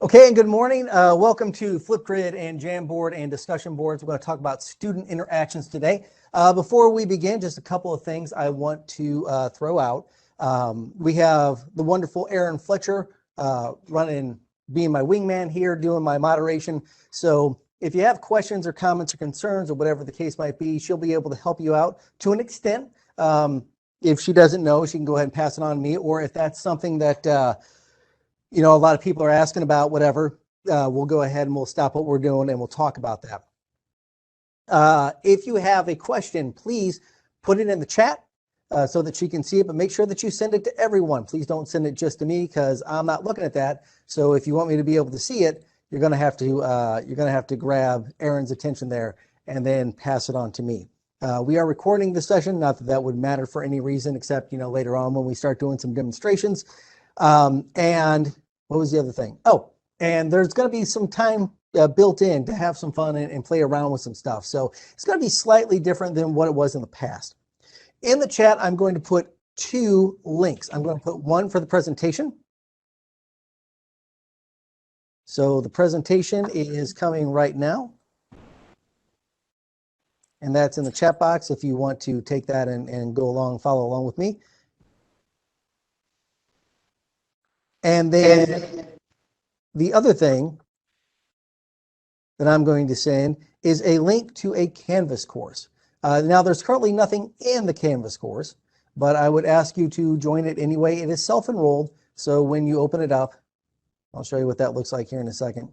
Okay, and good morning. Welcome to FlipGrid and Jamboard and discussion boards. We're going to talk about student interactions today. Before we begin, just a couple of things I want to throw out. We have the wonderful Erin Fletcher being my wingman here, doing my moderation. So if you have questions or comments or concerns or whatever the case might be, she'll be able to help you out to an extent. If she doesn't know, she can go ahead and pass it on to me, or if that's something that a lot of people are asking about, whatever, we'll go ahead and we'll stop what we're doing and we'll talk about that. If you have a question, please put it in the chat so that she can see it, but make sure that you send it to everyone. Please don't send it just to me because I'm not looking at that. So if you want me to be able to see it, you're going to have to grab Erin's attention there and then pass it on to me. We are recording this session, not that that would matter for any reason except, later on when we start doing some demonstrations. And what was the other thing? Oh, and there's going to be some time built in to have some fun and play around with some stuff. So it's going to be slightly different than what it was in the past. In the chat, I'm going to put two links. I'm going to put one for the presentation. So the presentation is coming right now. And that's in the chat box if you want to take that and go along, follow along with me. And then the other thing that I'm going to send is a link to a Canvas course. Now, there's currently nothing in the Canvas course, but I would ask you to join it anyway. It is self-enrolled, so when you open it up, I'll show you what that looks like here in a second.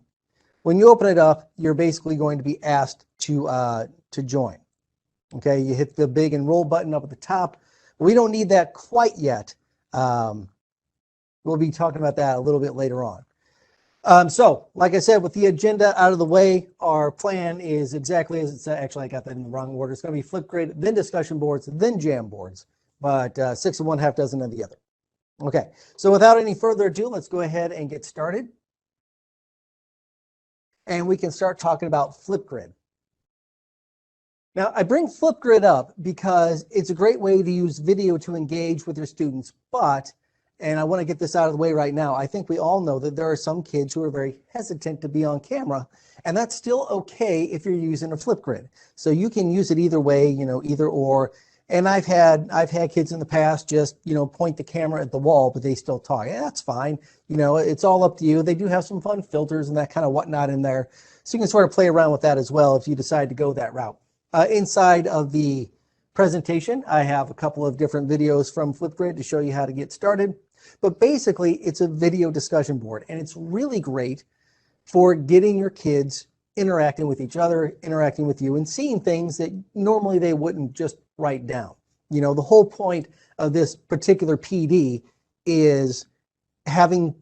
When you open it up, you're basically going to be asked to join. Okay, you hit the big enroll button up at the top. We don't need that quite yet. We'll be talking about that a little bit later on. So, like I said, with the agenda out of the way, our plan is exactly as it's actually, I got that in the wrong order. It's going to be FlipGrid, then discussion boards, then Jamboards, but 6 of one, half dozen of the other. Okay, so without any further ado, let's go ahead and get started. And we can start talking about FlipGrid. Now, I bring FlipGrid up because it's a great way to use video to engage with your students, but and I want to get this out of the way right now. I think we all know that there are some kids who are very hesitant to be on camera, and that's still okay if you're using a FlipGrid. So you can use it either way, either or. And I've had kids in the past just, point the camera at the wall, but they still talk. Yeah, that's fine. It's all up to you. They do have some fun filters and that kind of whatnot in there. So you can sort of play around with that as well if you decide to go that route. Inside of the presentation, I have a couple of different videos from FlipGrid to show you how to get started. But basically, it's a video discussion board, and it's really great for getting your kids interacting with each other, interacting with you, and seeing things that normally they wouldn't just write down. The whole point of this particular PD is having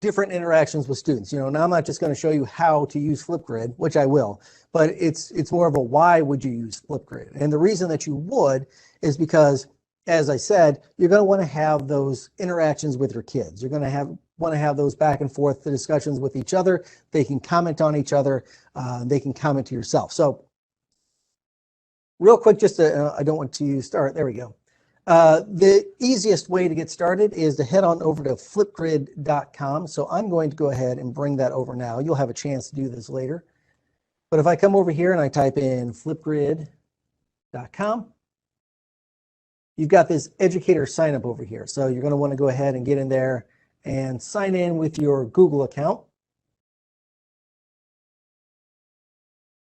different interactions with students. Now I'm not just going to show you how to use FlipGrid, which I will, but it's more of a why would you use FlipGrid? And the reason that you would is because, as I said, you're going to want to have those interactions with your kids. You're going to want to have those back and forth, the discussions with each other. They can comment on each other. They can comment to yourself. So real quick, I don't want to start. There we go. The easiest way to get started is to head on over to flipgrid.com. So I'm going to go ahead and bring that over now. You'll have a chance to do this later. But if I come over here and I type in flipgrid.com, you've got this educator sign up over here. So you're going to want to go ahead and get in there and sign in with your Google account.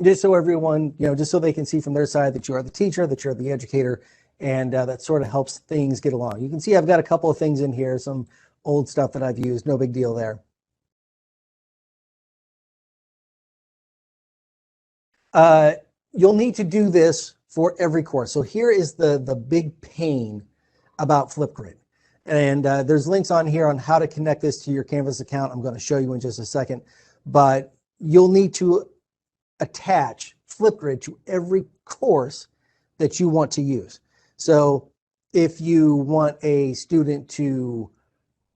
Just so everyone, just so they can see from their side that you are the teacher, that you're the educator, and that sort of helps things get along. You can see I've got a couple of things in here, some old stuff that I've used, no big deal there. You'll need to do this for every course. So here is the big pain about FlipGrid. And there's links on here on how to connect this to your Canvas account. I'm going to show you in just a second. But you'll need to attach FlipGrid to every course that you want to use. So if you want a student to,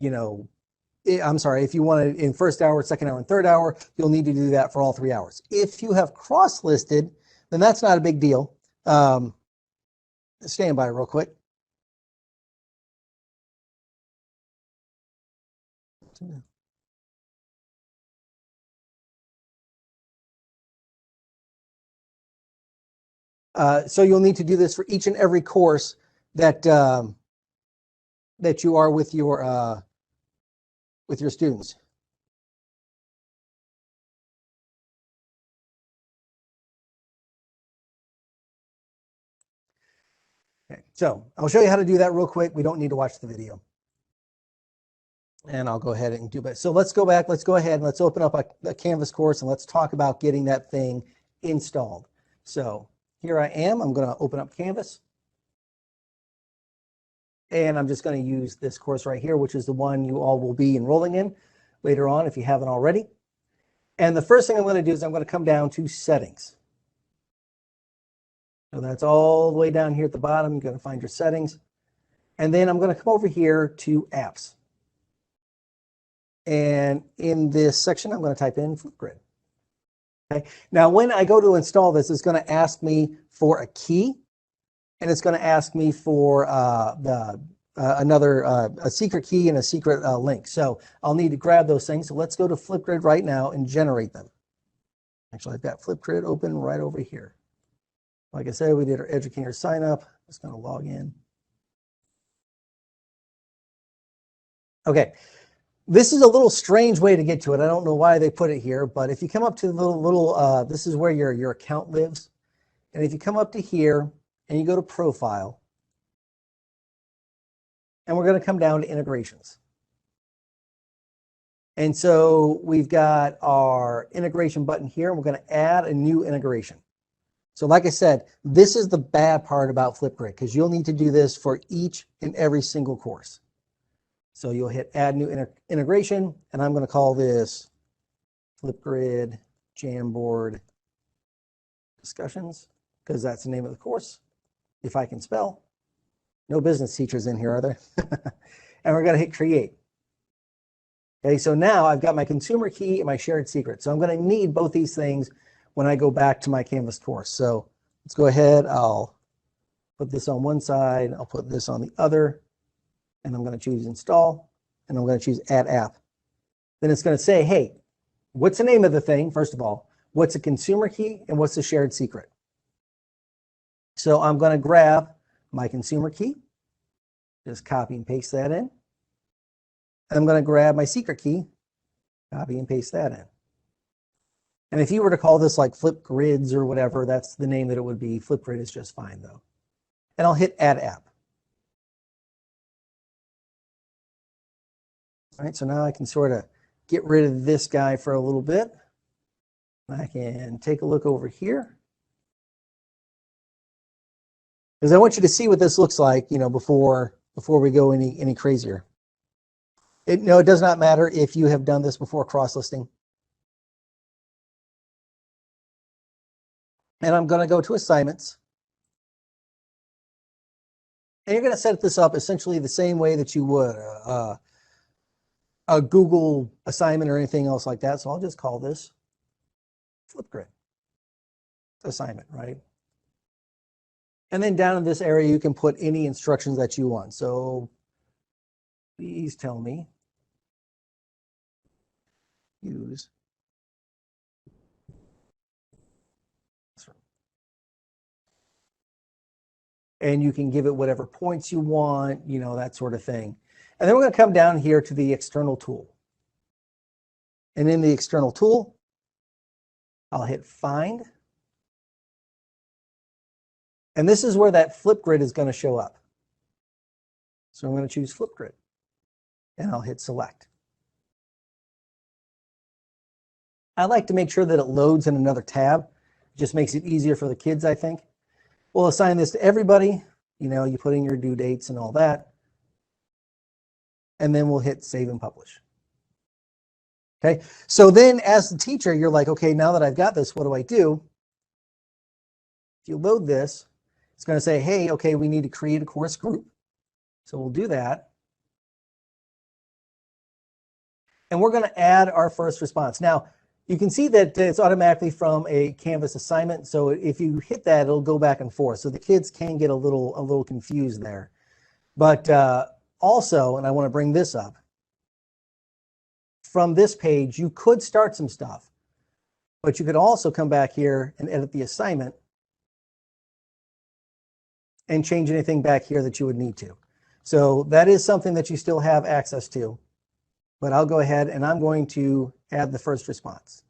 if you want it in first hour, second hour, and third hour, you'll need to do that for all 3 hours. If you have cross-listed, then that's not a big deal. Stand by real quick. So you'll need to do this for each and every course that that you are with your students. Okay, so I'll show you how to do that real quick. We don't need to watch the video. And I'll go ahead and do that. So let's go back. Let's go ahead and let's open up a Canvas course and let's talk about getting that thing installed. So here I am. I'm going to open up Canvas. And I'm just going to use this course right here, which is the one you all will be enrolling in later on if you haven't already. And the first thing I'm going to do is I'm going to come down to Settings. So that's all the way down here at the bottom. You're going to find your settings. And then I'm going to come over here to Apps. And in this section, I'm going to type in FlipGrid. Okay. Now, when I go to install this, it's going to ask me for a key. And it's going to ask me for a secret key and a secret link. So I'll need to grab those things. So let's go to FlipGrid right now and generate them. Actually, I've got FlipGrid open right over here. Like I said, we did our educator sign up. Just going to log in. Okay. This is a little strange way to get to it. I don't know why they put it here, but if you come up to the little this is where your account lives. And if you come up to here and you go to Profile, and we're going to come down to Integrations. And so we've got our integration button here, and we're going to add a new integration. So like I said, this is the bad part about FlipGrid, because you'll need to do this for each and every single course. So you'll hit Add New Integration, and I'm going to call this FlipGrid Jamboard Discussions, because that's the name of the course, if I can spell. No business teachers in here, are there? And we're going to hit Create. Okay, so now I've got my consumer key and my shared secret. So I'm going to need both these things when I go back to my Canvas course. So let's go ahead. I'll put this on one side. I'll put this on the other. And I'm going to choose Install. And I'm going to choose Add App. Then it's going to say, hey, what's the name of the thing, first of all? What's a consumer key and what's the shared secret? So I'm going to grab my consumer key. Just copy and paste that in. And I'm going to grab my secret key. Copy and paste that in. And if you were to call this like FlipGrids or whatever, that's the name that it would be. FlipGrid is just fine though. And I'll hit Add App. All right, so now I can sort of get rid of this guy for a little bit. I can take a look over here. Because I want you to see what this looks like, you know, before we go any crazier. No, it does not matter if you have done this before cross-listing. And I'm going to go to Assignments. And you're going to set this up essentially the same way that you would a Google assignment or anything else like that. So I'll just call this FlipGrid assignment, right? And then down in this area, you can put any instructions that you want. So please tell me, use. And you can give it whatever points you want, you know, that sort of thing. And then we're going to come down here to the external tool. And in the external tool, I'll hit Find. And this is where that FlipGrid is going to show up. So I'm going to choose FlipGrid. And I'll hit Select. I like to make sure that it loads in another tab. It just makes it easier for the kids, I think. We'll assign this to everybody. You know, you put in your due dates and all that. And then we'll hit Save and Publish. Okay, so then as the teacher, you're like, okay, now that I've got this, what do I do? If you load this, it's going to say, hey, okay, we need to create a course group. So we'll do that. And we're going to add our first response. Now, you can see that it's automatically from a Canvas assignment. So if you hit that, it'll go back and forth. So the kids can get a little confused there. But also, and I want to bring this up, from this page, you could start some stuff. But you could also come back here and edit the assignment and change anything back here that you would need to. So that is something that you still have access to, but I'll go ahead and I'm going to add the first response.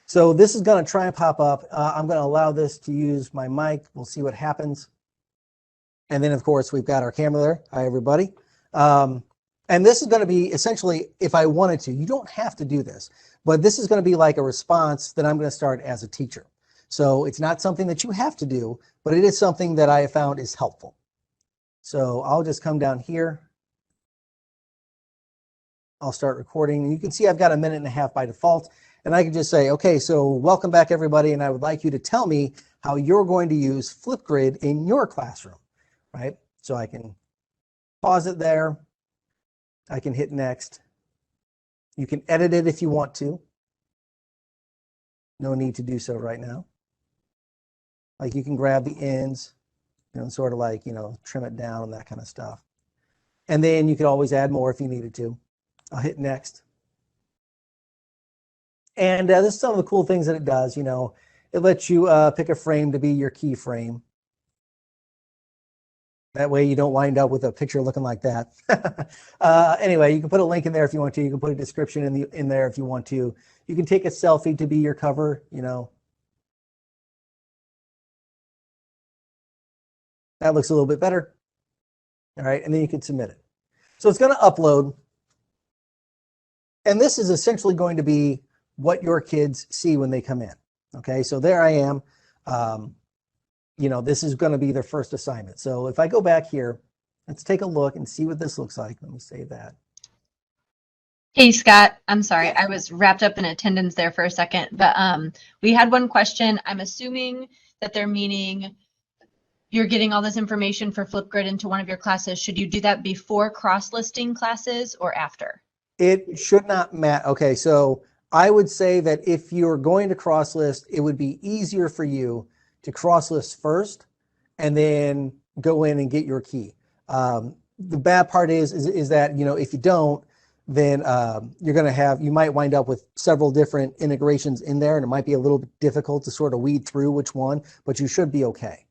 So this is going to try and pop up. I'm going to allow this to use my mic. We'll see what happens. And then, of course, we've got our camera there. Hi, everybody. And this is going to be essentially, if I wanted to, you don't have to do this, but this is going to be like a response that I'm going to start as a teacher. So it's not something that you have to do, but it is something that I have found is helpful. So I'll just come down here. I'll start recording. And you can see I've got 1.5 minutes by default. And I can just say, okay, so welcome back, everybody. And I would like you to tell me how you're going to use FlipGrid in your classroom, right? So I can pause it there. I can hit next. You can edit it if you want to. No need to do so right now. Like you can grab the ends, you know, sort of like, you know, trim it down and that kind of stuff. And then you could always add more if you needed to. I'll hit next. And this is some of the cool things that it does. You know, it lets you pick a frame to be your key frame. That way you don't wind up with a picture looking like that. Anyway, you can put a link in there if you want to. You can put a description in there if you want to. You can take a selfie to be your cover, you know. That looks a little bit better. All right, and then you can submit it. So it's going to upload. And this is essentially going to be what your kids see when they come in. Okay, so there I am. You know, this is going to be their first assignment. So if I go back here, let's take a look and see what this looks like. Let me save that. Hey, Scott, I'm sorry. I was wrapped up in attendance there for a second, but we had one question. I'm assuming that they're meaning you're getting all this information for FlipGrid into one of your classes. Should you do that before cross-listing classes or after? It should not matter. Okay, so I would say that if you're going to cross-list, it would be easier for you to cross-list first and then go in and get your key. The bad part is that, you know, if you don't, then you might wind up with several different integrations in there, and it might be a little bit difficult to sort of weed through which one, but you should be okay.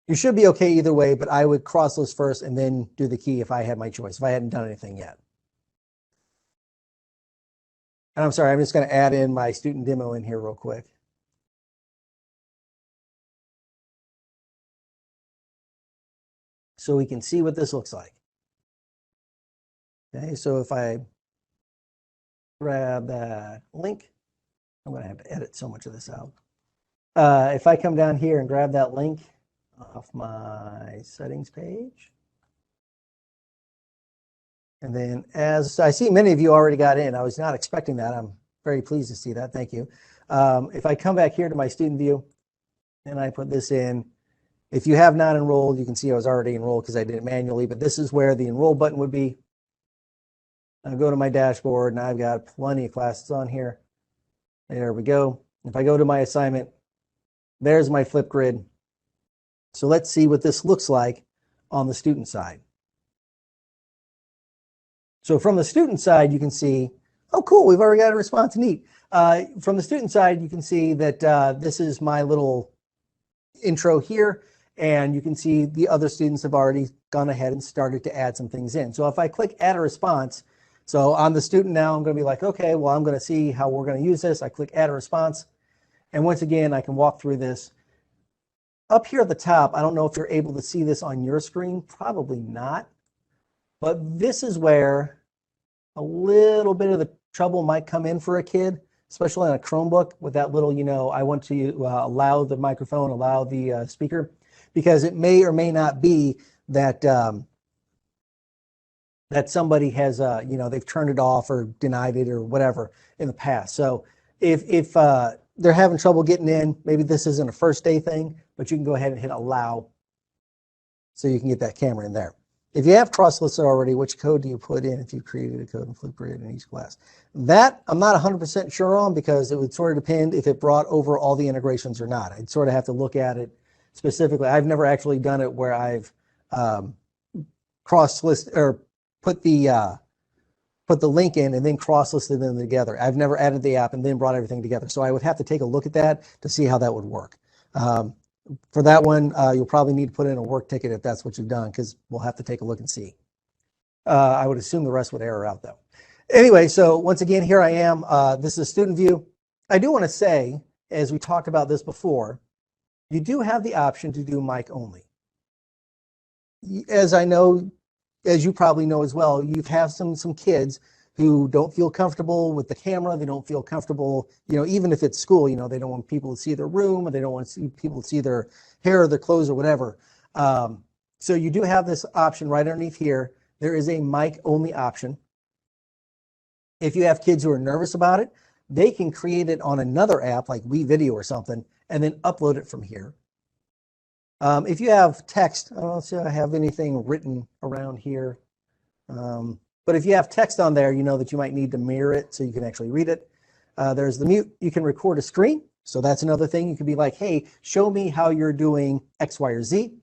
You should be okay either way, but I would cross-list first and then do the key if I had my choice, if I hadn't done anything yet. And I'm sorry, I'm just going to add in my student demo in here real quick. So we can see what this looks like. Okay, so if I grab that link, I'm going to have to edit so much of this out. If I come down here and grab that link off my settings page, and then as I see many of you already got in, I was not expecting that. I'm very pleased to see that. Thank you. If I come back here to my student view and I put this in, if you have not enrolled, you can see I was already enrolled because I did it manually, but this is where the enroll button would be. I'll go to my dashboard and I've got plenty of classes on here. There we go. If I go to my assignment, there's my FlipGrid. So let's see what this looks like on the student side. So from the student side, you can see, oh, cool, we've already got a response, neat. From the student side, you can see that this is my little intro here. And you can see the other students have already gone ahead and started to add some things in. So if I click add a response, so on the student now, I'm going to be like, okay, well, I'm going to see how we're going to use this. I click add a response. And once again, I can walk through this. Up here at the top, I don't know if you're able to see this on your screen, probably not. But this is where a little bit of the trouble might come in for a kid, especially on a Chromebook with that little, you know, I want to allow the microphone, allow the speaker. Because it may or may not be that that somebody has, you know, they've turned it off or denied it or whatever in the past. So if they're having trouble getting in, maybe this isn't a first day thing, but you can go ahead and hit allow so you can get that camera in there. If you have cross-listed already, which code do you put in if you created a code in FlipGrid in each class? That I'm not 100% sure on because it would sort of depend if it brought over all the integrations or not. I'd sort of have to look at it specifically. I've never actually done it where I've cross-list or put the put the link in and then cross-listed them together. I've never added the app and then brought everything together. So I would have to take a look at that to see how that would work. For that one, you'll probably need to put in a work ticket if that's what you've done, because we'll have to take a look and see. I would assume the rest would error out though. Anyway, so once again, here I am. This is student view. I do want to say, as we talked about this before, you do have the option to do mic only. As I know, as you probably know as well, you have some kids who don't feel comfortable with the camera. They don't feel comfortable, even if it's school, they don't want people to see their room, or they don't want to see people to see their hair or their clothes or whatever. So you do have this option right underneath here. There is a mic only option. If you have kids who are nervous about it, they can create it on another app like WeVideo or something, and then upload it from here. If you have text, I don't see if I have anything written around here. But if you have text on there, you know that you might need to mirror it so you can actually read it. There's the mute. You can record a screen. So that's another thing. You could be like, hey, show me how you're doing X, Y, or Z.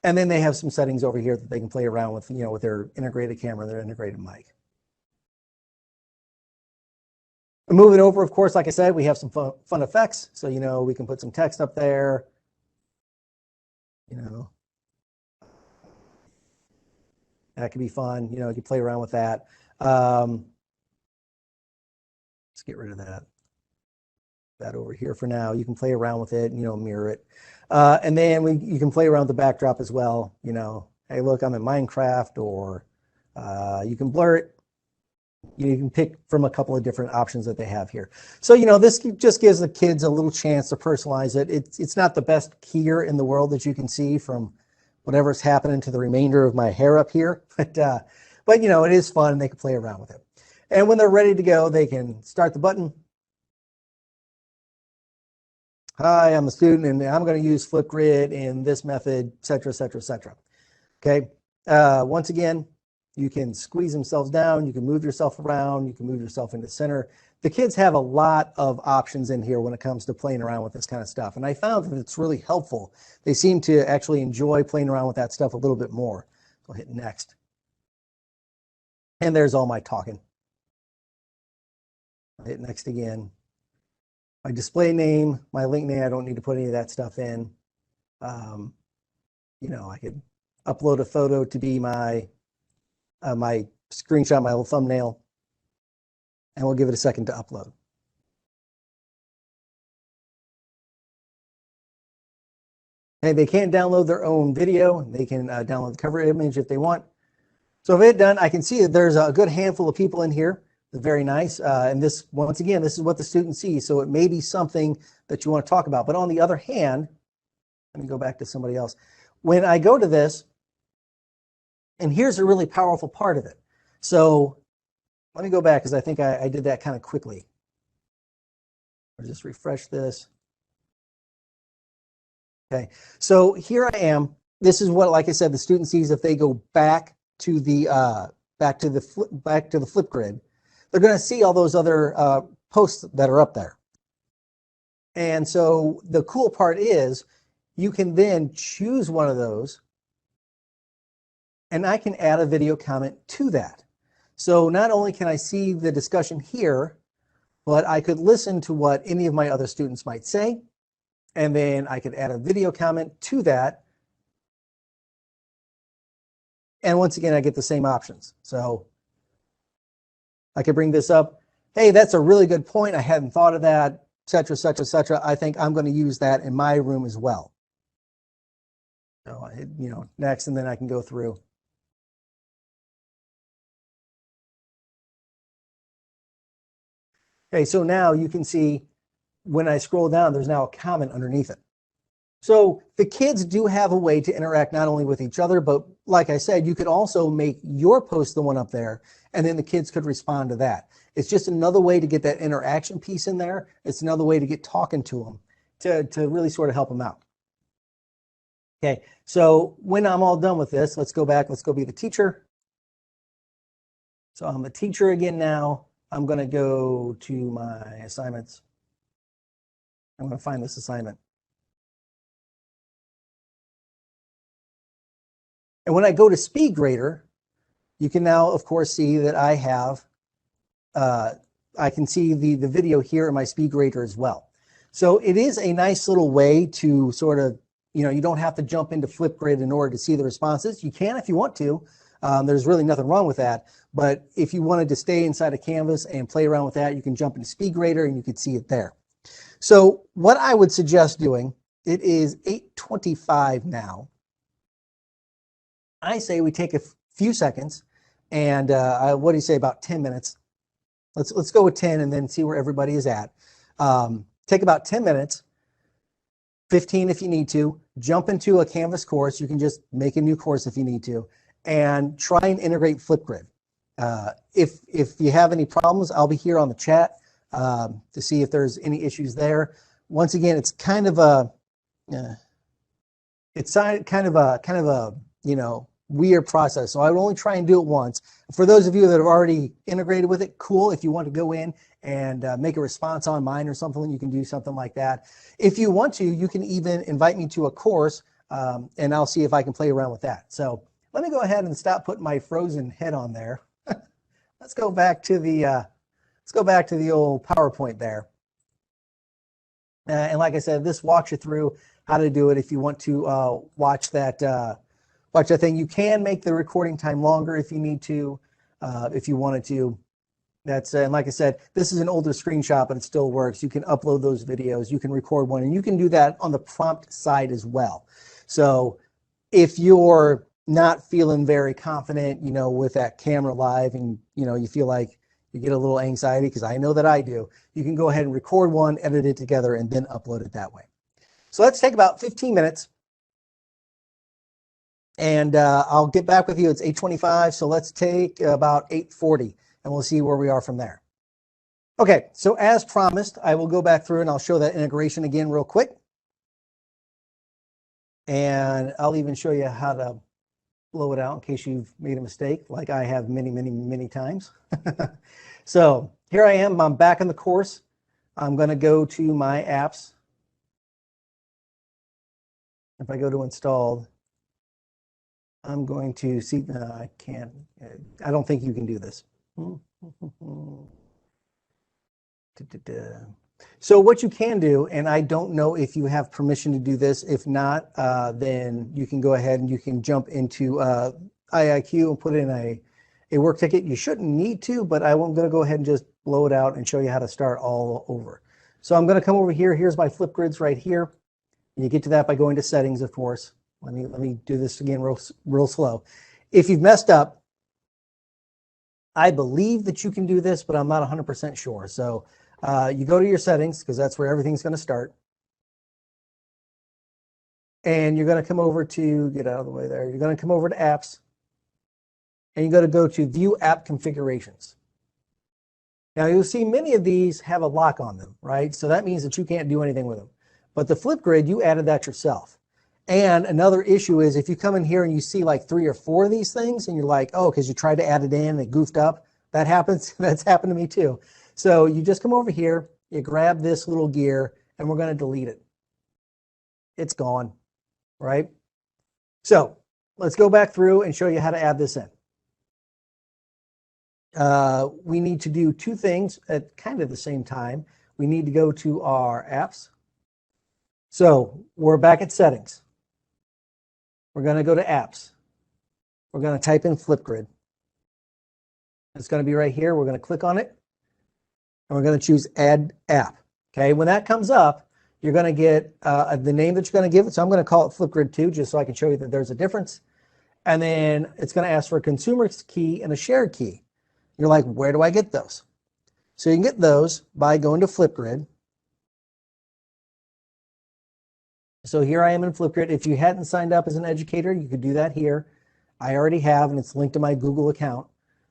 And then they have some settings over here that they can play around with, with their integrated camera, their integrated mic. Moving over, of course, like I said, we have some fun effects. So, we can put some text up there. That could be fun. You can play around with that. Let's get rid of that. That over here for now. You can play around with it, mirror it. And then you can play around with the backdrop as well. Hey, look, I'm in Minecraft, or you can blur it. You can pick from a couple of different options that they have here. So, this just gives the kids a little chance to personalize it. It's not the best here in the world that you can see from whatever's happening to the remainder of my hair up here. But it is fun, and they can play around with it. And when they're ready to go, they can start the button. Hi, I'm a student, and I'm going to use FlipGrid in this method, et cetera, et cetera, et cetera. Okay. Once again, you can squeeze themselves down. You can move yourself around. You can move yourself into center. The kids have a lot of options in here when it comes to playing around with this kind of stuff. And I found that it's really helpful. They seem to actually enjoy playing around with that stuff a little bit more. So I'll hit next. And there's all my talking. I'll hit next again. My display name, my link name, I don't need to put any of that stuff in. I could upload a photo to be my screenshot, my little thumbnail, and we'll give it a second to upload. Hey, they can't download their own video. They can download the cover image if they want. So if it's done, I can see that there's a good handful of people in here. It's very nice. And this, once again, this is what the student sees. So it may be something that you want to talk about. But on the other hand, let me go back to somebody else. When I go to this, and here's a really powerful part of it. So let me go back, because I think I did that kind of quickly. I'll just refresh this. Okay, so here I am. This is what, like I said, the student sees if they go back to the FlipGrid. They're going to see all those other posts that are up there. And so the cool part is you can then choose one of those, and I can add a video comment to that. So not only can I see the discussion here, but I could listen to what any of my other students might say, and then I could add a video comment to that. And once again, I get the same options. So I could bring this up. Hey, that's a really good point. I hadn't thought of that, et cetera, et cetera, et cetera. I think I'm going to use that in my room as well. So I hit, next, and then I can go through. Okay, so now you can see when I scroll down, there's now a comment underneath it. So the kids do have a way to interact not only with each other, but like I said, you could also make your post the one up there, and then the kids could respond to that. It's just another way to get that interaction piece in there. It's another way to get talking to them to really sort of help them out. Okay, so when I'm all done with this, let's go back. Let's go be the teacher. So I'm the teacher again now. I'm going to go to my assignments. I'm going to find this assignment. And when I go to SpeedGrader, you can now, of course, see that I have, I can see the video here in my speed grader as well. So it is a nice little way to sort of, you don't have to jump into FlipGrid in order to see the responses. You can if you want to. There's really nothing wrong with that. But if you wanted to stay inside of Canvas and play around with that, you can jump into speed grader and you can see it there. So what I would suggest doing, it is 8:25 now. I say we take a few seconds and what do you say, about 10 minutes? Let's go with 10 and then see where everybody is at. Take about 10 minutes, 15 if you need to, jump into a Canvas course. You can just make a new course if you need to, and try and integrate FlipGrid. If you have any problems, I'll be here on the chat to see if there's any issues there. Once again, it's kind of a weird process. So I would only try and do it once. For those of you that have already integrated with it, cool. If you want to go in and make a response on mine or something, you can do something like that. If you want to, you can even invite me to a course and I'll see if I can play around with that. So let me go ahead and stop putting my frozen head on there. Let's go back to the old PowerPoint there. And like I said, this walks you through how to do it. If you want to watch that thing, you can make the recording time longer if you need to, if you wanted to. And like I said, this is an older screenshot, but it still works. You can upload those videos, you can record one, and you can do that on the prompt side as well. So if you're not feeling very confident, with that camera live, and you feel like you get a little anxiety, because I know that I do, you can go ahead and record one, edit it together, and then upload it that way. So let's take about 15 minutes. And I'll get back with you. It's 8:25, so let's take about 8:40, and we'll see where we are from there. Okay, so as promised, I will go back through and I'll show that integration again real quick. And I'll even show you how to blow it out in case you've made a mistake, like I have many, many, many times. So here I am. I'm back in the course. I'm going to go to my apps. If I go to installed, I'm going to see, I can't, I don't think you can do this. So what you can do, and I don't know if you have permission to do this. If not, then you can go ahead and you can jump into IIQ and put in a work ticket. You shouldn't need to, but I'm going to go ahead and just blow it out and show you how to start all over. So I'm going to come over here. Here's my FlipGrids right here. And you get to that by going to settings, of course. Let me do this again real slow. If you've messed up, I believe that you can do this, but I'm not 100% sure. So you go to your settings, because that's where everything's going to start. And you're going to come over to, get out of the way there, you're going to come over to apps. And you're going to go to view app configurations. Now you'll see many of these have a lock on them, right? So that means that you can't do anything with them. But the FlipGrid, you added that yourself. And another issue is if you come in here and you see like 3 or 4 of these things and you're like, oh, because you tried to add it in and it goofed up, that happens. That's happened to me too. So you just come over here, you grab this little gear, and we're going to delete it. It's gone, right? So let's go back through and show you how to add this in. We need to do 2 things at kind of the same time. We need to go to our apps. So we're back at settings. We're going to go to apps. We're going to type in FlipGrid. It's going to be right here. We're going to click on it. And we're going to choose add app. Okay, when that comes up, you're going to get the name that you're going to give it. So I'm going to call it FlipGrid 2 just so I can show you that there's a difference. And then it's going to ask for a consumer key and a shared key. You're like, where do I get those? So you can get those by going to FlipGrid. So here I am in FlipGrid. If you hadn't signed up as an educator, you could do that here. I already have, and it's linked to my Google account.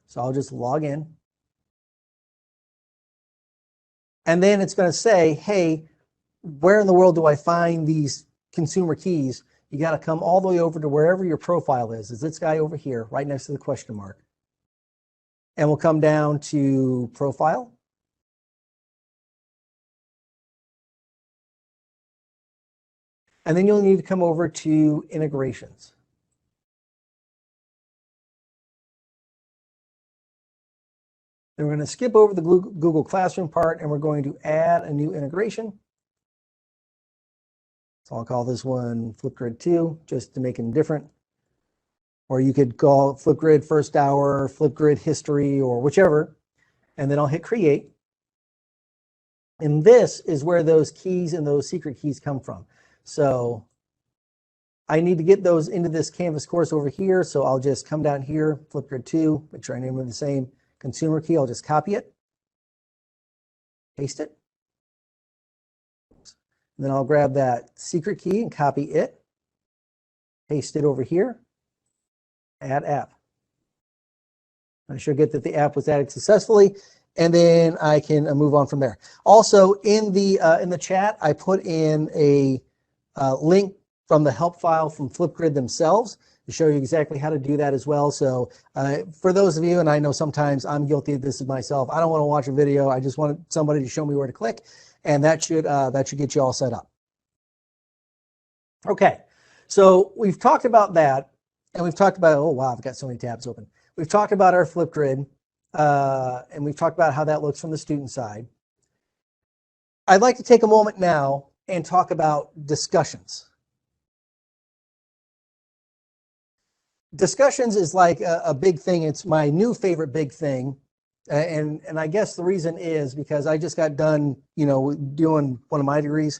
So I'll just log in. And then it's going to say, hey, where in the world do I find these consumer keys? You got to come all the way over to wherever your profile is. Is this guy over here, right next to the question mark. And we'll come down to profile. And then you'll need to come over to integrations. Then we're going to skip over the Google Classroom part and we're going to add a new integration. So I'll call this one FlipGrid 2 just to make them different. Or you could call it FlipGrid First Hour, FlipGrid History, or whichever. And then I'll hit Create. And this is where those keys and those secret keys come from. So I need to get those into this Canvas course over here. So I'll just come down here, FlipGrid 2, make sure I name them the same consumer key. I'll just copy it, paste it. And then I'll grab that secret key and copy it, paste it over here, add app. I should get that the app was added successfully, and then I can move on from there. Also, in the chat, I put in a link from the help file from FlipGrid themselves to show you exactly how to do that as well. So for those of you, and I know sometimes I'm guilty of this myself, I don't want to watch a video. I just want somebody to show me where to click, and that should get you all set up. Okay, so we've talked about that, and we've talked about, oh wow, I've got so many tabs open. We've talked about our FlipGrid, and we've talked about how that looks from the student side. I'd like to take a moment now and talk about discussions. Discussions is like a big thing. It's my new favorite big thing. And I guess the reason is because I just got done, doing one of my degrees,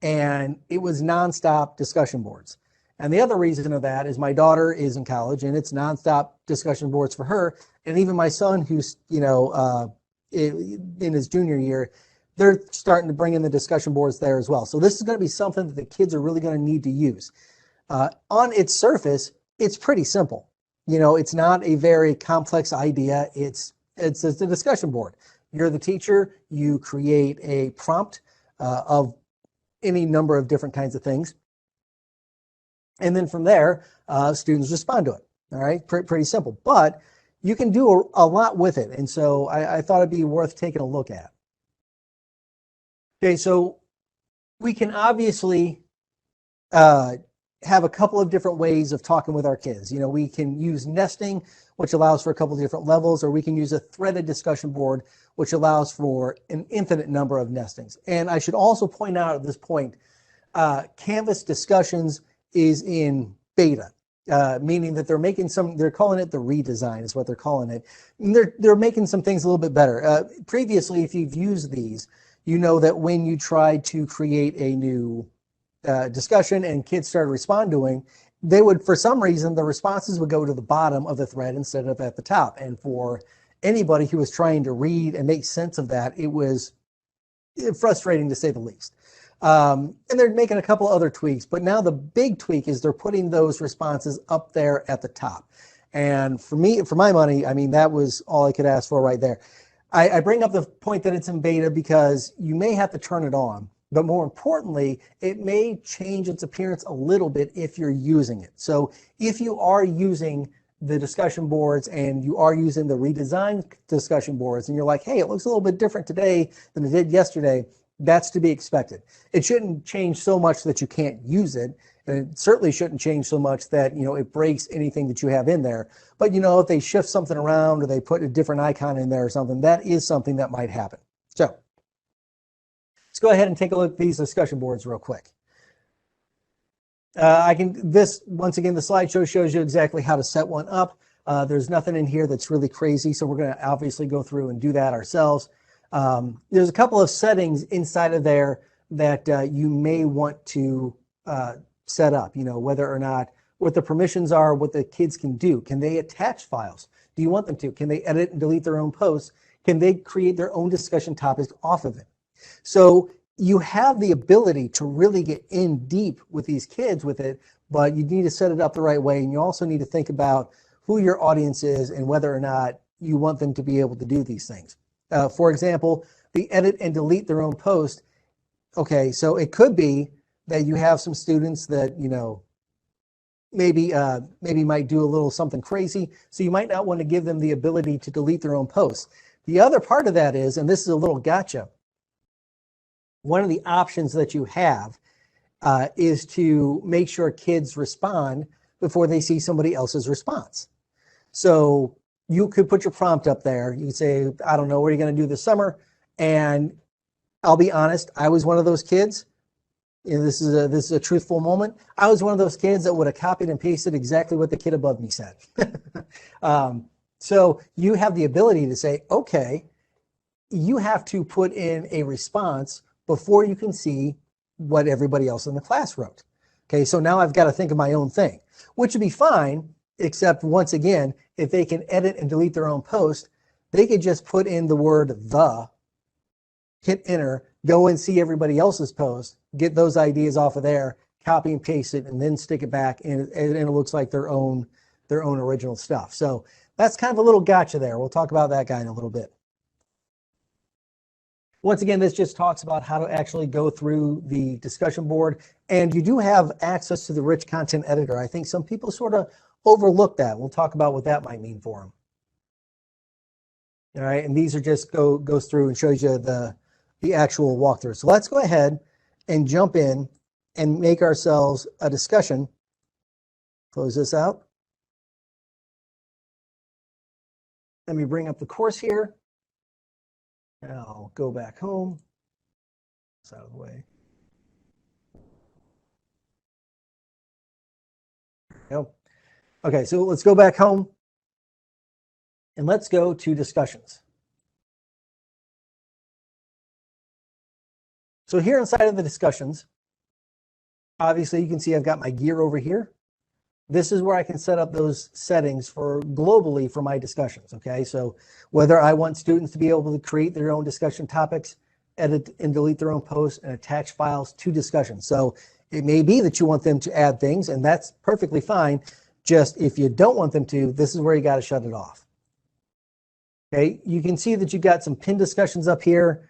and it was nonstop discussion boards. And the other reason of that is my daughter is in college, and it's nonstop discussion boards for her. And even my son, who's in his junior year, they're starting to bring in the discussion boards there as well. So this is going to be something that the kids are really going to need to use. On its surface, it's pretty simple. It's not a very complex idea. It's a discussion board. You're the teacher. You create a prompt of any number of different kinds of things. And then from there, students respond to it. All right, pretty simple. But you can do a lot with it. And so I thought it'd be worth taking a look at. Okay, so we can obviously have a couple of different ways of talking with our kids. We can use nesting, which allows for a couple of different levels, or we can use a threaded discussion board, which allows for an infinite number of nestings. And I should also point out at this point, Canvas Discussions is in beta, meaning that they're calling it the redesign is what they're calling it. And they're making some things a little bit better. Previously, if you've used these, you know that when you try to create a new discussion and kids started responding, they would, for some reason, the responses would go to the bottom of the thread instead of at the top. And for anybody who was trying to read and make sense of that, it was frustrating to say the least. And they're making a couple other tweaks, but now the big tweak is they're putting those responses up there at the top. And for my money, I mean, that was all I could ask for right there. I bring up the point that it's in beta because you may have to turn it on, but more importantly, it may change its appearance a little bit if you're using it. So if you are using the discussion boards and you are using the redesigned discussion boards and you're like, hey, it looks a little bit different today than it did yesterday, that's to be expected. It shouldn't change so much that you can't use it. And it certainly shouldn't change so much that, it breaks anything that you have in there. But, if they shift something around or they put a different icon in there or something, that is something that might happen. So let's go ahead and take a look at these discussion boards real quick. Once again, the slideshow shows you exactly how to set one up. There's nothing in here that's really crazy. So we're going to obviously go through and do that ourselves. There's a couple of settings inside of there that you may want to set up, whether or not what the permissions are, what the kids can do. Can they attach files? Do you want them to? Can they edit and delete their own posts? Can they create their own discussion topics off of it? So you have the ability to really get in deep with these kids with it, but you need to set it up the right way. And you also need to think about who your audience is and whether or not you want them to be able to do these things. For example, the edit and delete their own post. Okay, so it could be that you have some students that, maybe might do a little something crazy. So you might not want to give them the ability to delete their own posts. The other part of that is, and this is a little gotcha, one of the options that you have is to make sure kids respond before they see somebody else's response. So you could put your prompt up there. You could say, I don't know, what are you going to do this summer? And I'll be honest, I was one of those kids. You know, this is a truthful moment. I was one of those kids that would have copied and pasted exactly what the kid above me said. So you have the ability to say, okay, you have to put in a response before you can see what everybody else in the class wrote. Okay, so now I've got to think of my own thing, which would be fine, except once again, if they can edit and delete their own post, they could just put in the word the, hit enter, go and see everybody else's post, get those ideas off of there, copy and paste it, and then stick it back, and it looks like their own original stuff. So that's kind of a little gotcha there. We'll talk about that guy in a little bit. Once again, this just talks about how to actually go through the discussion board, and you do have access to the rich content editor. I think some people sort of overlook that. We'll talk about what that might mean for them. All right, and these are just goes through and shows you the actual walkthrough. So let's go ahead and jump in and make ourselves a discussion. Close this out. Let me bring up the course here. And I'll go back home. It's out of the way. Go. Okay, so let's go back home. And let's go to discussions. So here inside of the discussions, obviously you can see I've got my gear over here. This is where I can set up those settings for globally for my discussions, okay? So whether I want students to be able to create their own discussion topics, edit and delete their own posts, and attach files to discussions. So it may be that you want them to add things, and that's perfectly fine. Just if you don't want them to, this is where you got to shut it off. Okay, you can see that you've got some pinned discussions up here.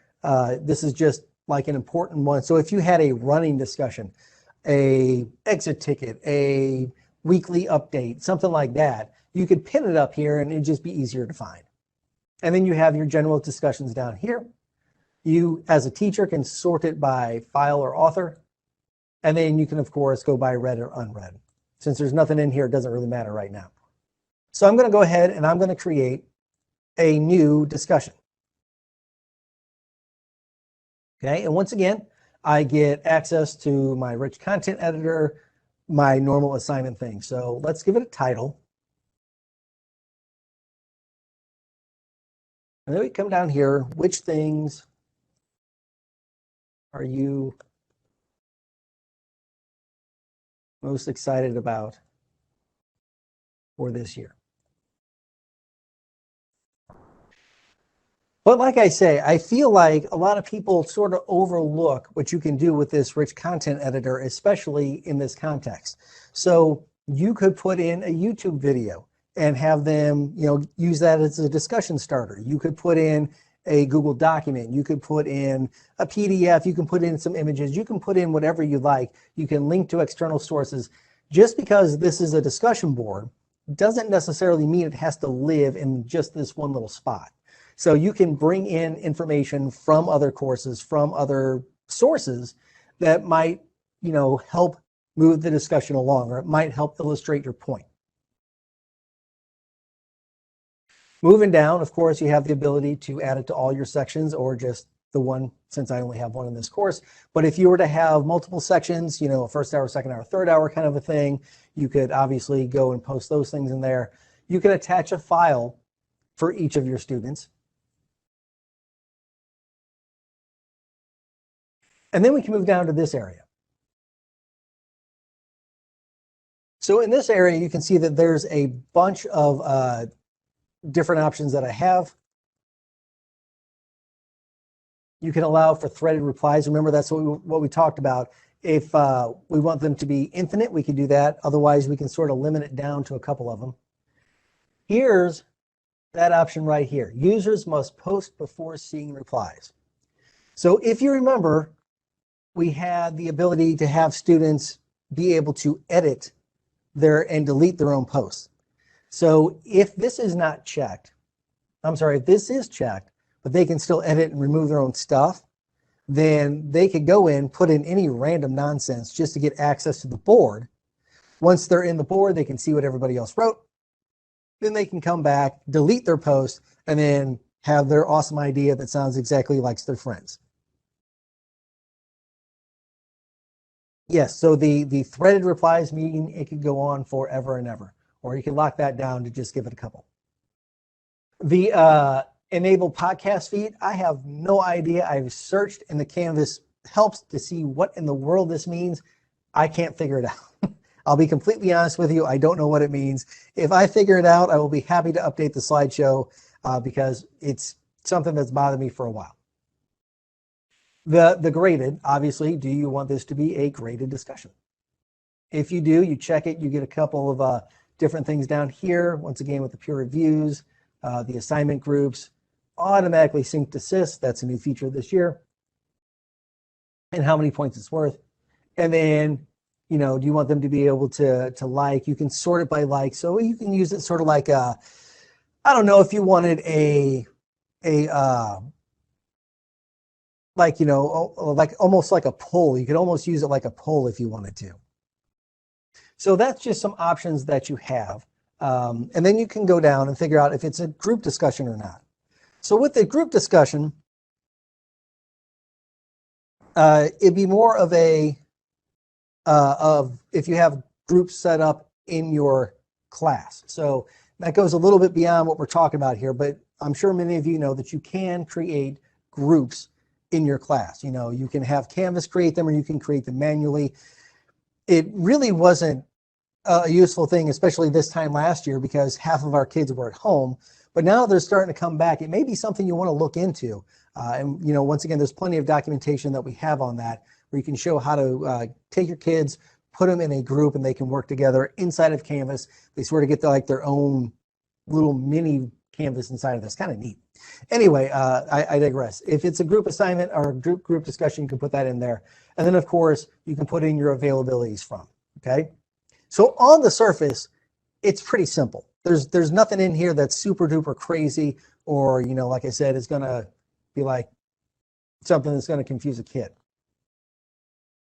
This is just like an important one. So if you had a running discussion, a exit ticket, a weekly update, something like that, you could pin it up here and it'd just be easier to find. And then you have your general discussions down here. You, as a teacher, can sort it by file or author. And then you can, of course, go by read or unread. Since there's nothing in here, it doesn't really matter right now. So I'm going to go ahead and I'm going to create a new discussion. Okay, and once again, I get access to my rich content editor, my normal assignment thing. So let's give it a title. And then we come down here, which things are you most excited about for this year? But like I say, I feel like a lot of people sort of overlook what you can do with this rich content editor, especially in this context. So you could put in a YouTube video and have them, use that as a discussion starter. You could put in a Google document. You could put in a PDF. You can put in some images. You can put in whatever you like. You can link to external sources. Just because this is a discussion board doesn't necessarily mean it has to live in just this one little spot. So you can bring in information from other courses, from other sources that might, help move the discussion along, or it might help illustrate your point. Moving down, of course, you have the ability to add it to all your sections or just the one, since I only have one in this course. But if you were to have multiple sections, first hour, second hour, third hour kind of a thing, you could obviously go and post those things in there. You can attach a file for each of your students. And then we can move down to this area. So in this area, you can see that there's a bunch of different options that I have. You can allow for threaded replies. Remember, that's what we talked about. If we want them to be infinite, we can do that. Otherwise, we can sort of limit it down to a couple of them. Here's that option right here. Users must post before seeing replies. So if you remember, we had the ability to have students be able to edit and delete their own posts. So if this is not checked, if this is checked, but they can still edit and remove their own stuff, then they could go in, put in any random nonsense just to get access to the board. Once they're in the board, they can see what everybody else wrote. then they can come back, delete their post, and then have their awesome idea that sounds exactly like their friends. Yes, so the threaded replies mean it could go on forever and ever, or you can lock that down to just give it a couple. The enable podcast feed, I have no idea. I've searched in the Canvas helps to see what in the world this means. I can't figure it out. I'll be completely honest with you. I don't know what it means. If I figure it out, I will be happy to update the slideshow because it's something that's bothered me for a while. The graded, obviously, do you want this to be a graded discussion? If you do, you check it, you get a couple of different things down here. Once again, with the peer reviews, the assignment groups, automatically sync desist. That's a new feature this year. And how many points it's worth. And then, you know, do you want them to be able to like? You can sort it by like. So you can use it sort of like I don't know if you wanted like, you know, like almost like a poll. You could almost use it like a poll if you wanted to. So that's just some options that you have. And then you can go down and figure out if it's a group discussion or not. So with the group discussion, it'd be more of a, of if you have groups set up in your class. So that goes a little bit beyond what we're talking about here, but I'm sure many of you know that you can create groups in your class. You know, you can have Canvas create them or you can create them manually. It really wasn't a useful thing, especially this time last year, because half of our kids were at home, but now they're starting to come back. It may be something you want to look into. And, you know, once again, there's plenty of documentation that we have on that where you can show how to take your kids, put them in a group and they can work together inside of Canvas. They sort of get like their own little mini Canvas inside of this. Kind of neat. Anyway, I digress. If it's a group assignment or a group discussion, you can put that in there. And then, of course, you can put in your availabilities from. Okay. So on the surface, it's pretty simple. There's nothing in here that's super duper crazy or, you know, like I said, it's going to be like something that's going to confuse a kid.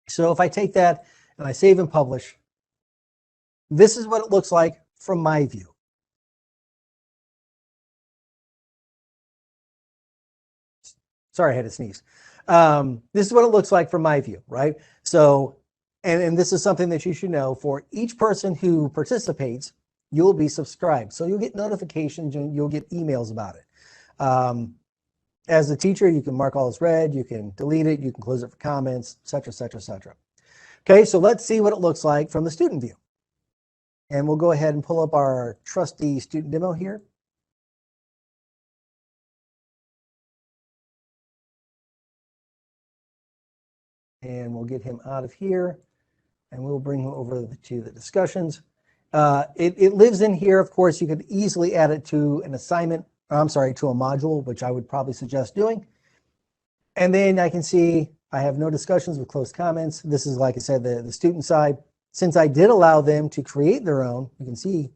So if I take that and I save and publish, this is what it looks like from my view. Sorry, I had to sneeze. This is what it looks like from my view, right? So, and this is something that you should know. For each person who participates, you'll be subscribed. So you'll get notifications and you'll get emails about it. As a teacher, you can mark all as read, you can delete it, you can close it for comments, et cetera, et cetera, et cetera. Okay, so let's see what it looks like from the student view. And we'll go ahead and pull up our trusty student demo here. And we'll get him out of here and we'll bring him over to the discussions. It lives in here. Of course, you could easily add it to an assignment. I'm sorry, to a module, which I would probably suggest doing. And then I can see I have no discussions with closed comments. This is, like I said, the student side. Since I did allow them to create their own, you can see you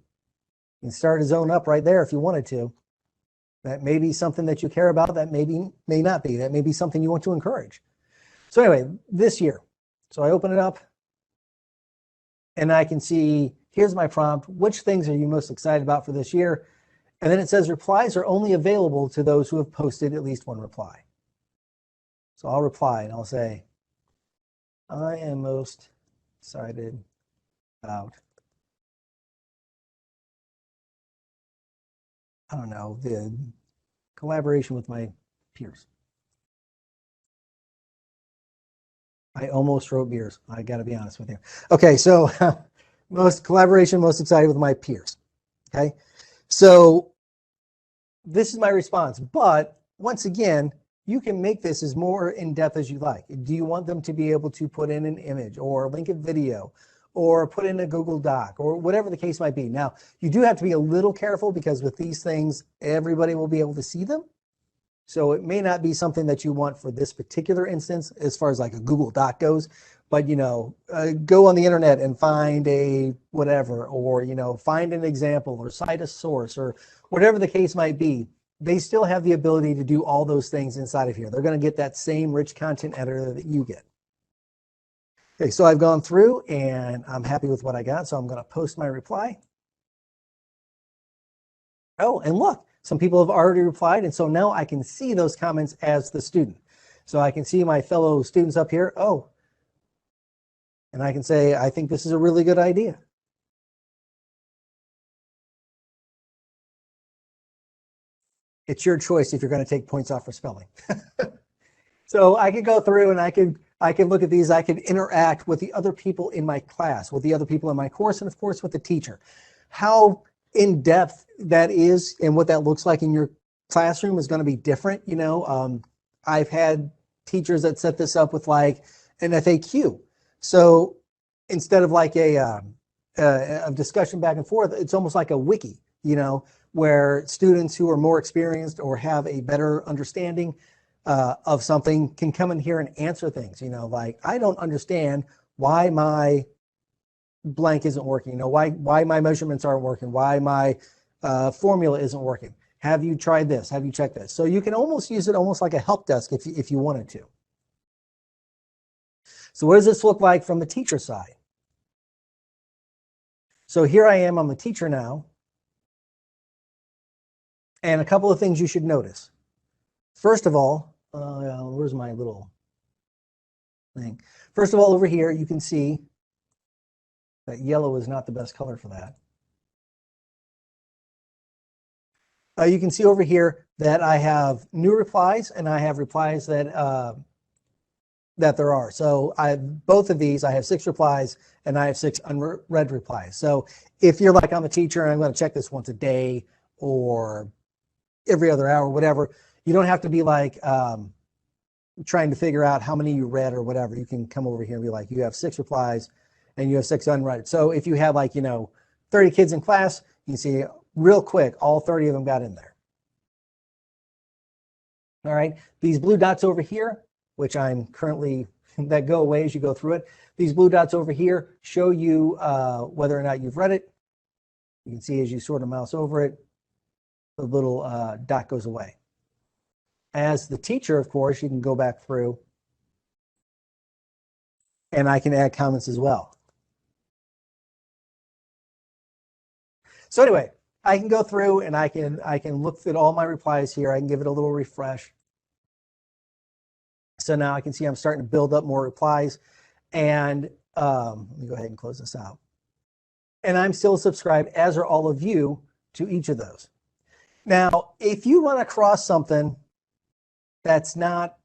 can start his own up right there if you wanted to. That may be something that you care about. That may not be. That may be something you want to encourage. So anyway, this year. So I open it up and I can see, here's my prompt. Which things are you most excited about for this year? And then it says replies are only available to those who have posted at least one reply. So I'll reply and I'll say, I am most excited about, I don't know, the collaboration with my peers. I almost wrote beers. I got to be honest with you. Okay, so most excited with my peers. Okay, so this is my response. But once again, you can make this as more in depth as you like. Do you want them to be able to put in an image or link a video or put in a Google Doc or whatever the case might be? Now, you do have to be a little careful because with these things, everybody will be able to see them. So it may not be something that you want for this particular instance as far as like a Google Doc goes, but, you know, go on the internet and find a whatever, or, you know, find an example or cite a source or whatever the case might be. They still have the ability to do all those things inside of here. They're going to get that same rich content editor that you get. Okay, so I've gone through and I'm happy with what I got. So I'm going to post my reply. Oh, and look, some people have already replied, and so now I can see those comments as the student. So I can see my fellow students up here. Oh, and I can say, I think this is a really good idea. It's your choice if you're going to take points off for spelling. So I can go through and I can look at these. I can interact with the other people in my class, with the other people in my course, and of course with the teacher. How in depth that is and what that looks like in your classroom is going to be different. You know, I've had teachers that set this up with like an FAQ. So instead of like a discussion back and forth, it's almost like a wiki, you know, where students who are more experienced or have a better understanding of something can come in here and answer things, you know, like, I don't understand why my blank isn't working, you know, why my measurements aren't working, why my formula isn't working. Have you tried this? Have you checked this? So you can almost use it almost like a help desk if you wanted to. So what does this look like from the teacher side? So here I am, I'm the teacher now. And a couple of things you should notice. First of all, where's my little thing? First of all, over here, you can see that yellow is not the best color for that. You can see over here that I have new replies and I have replies that there are. So both of these, I have 6 replies and I have 6 unread replies. So if you're like, I'm a teacher and I'm going to check this once a day or every other hour, whatever, you don't have to be like trying to figure out how many you read or whatever. You can come over here and be like, you have 6 replies and you have 6 unread. So if you have like, you know, 30 kids in class, you can see real quick, all 30 of them got in there. All right, these blue dots over here, which I'm currently, that go away as you go through it. These blue dots over here show you whether or not you've read it. You can see as you sort of mouse over it, the little dot goes away. As the teacher, of course, you can go back through and I can add comments as well. So anyway, I can go through and I can look at all my replies here. I can give it a little refresh. So now I can see I'm starting to build up more replies. And let me go ahead and close this out. And I'm still subscribed, as are all of you, to each of those. Now, if you run across something that's not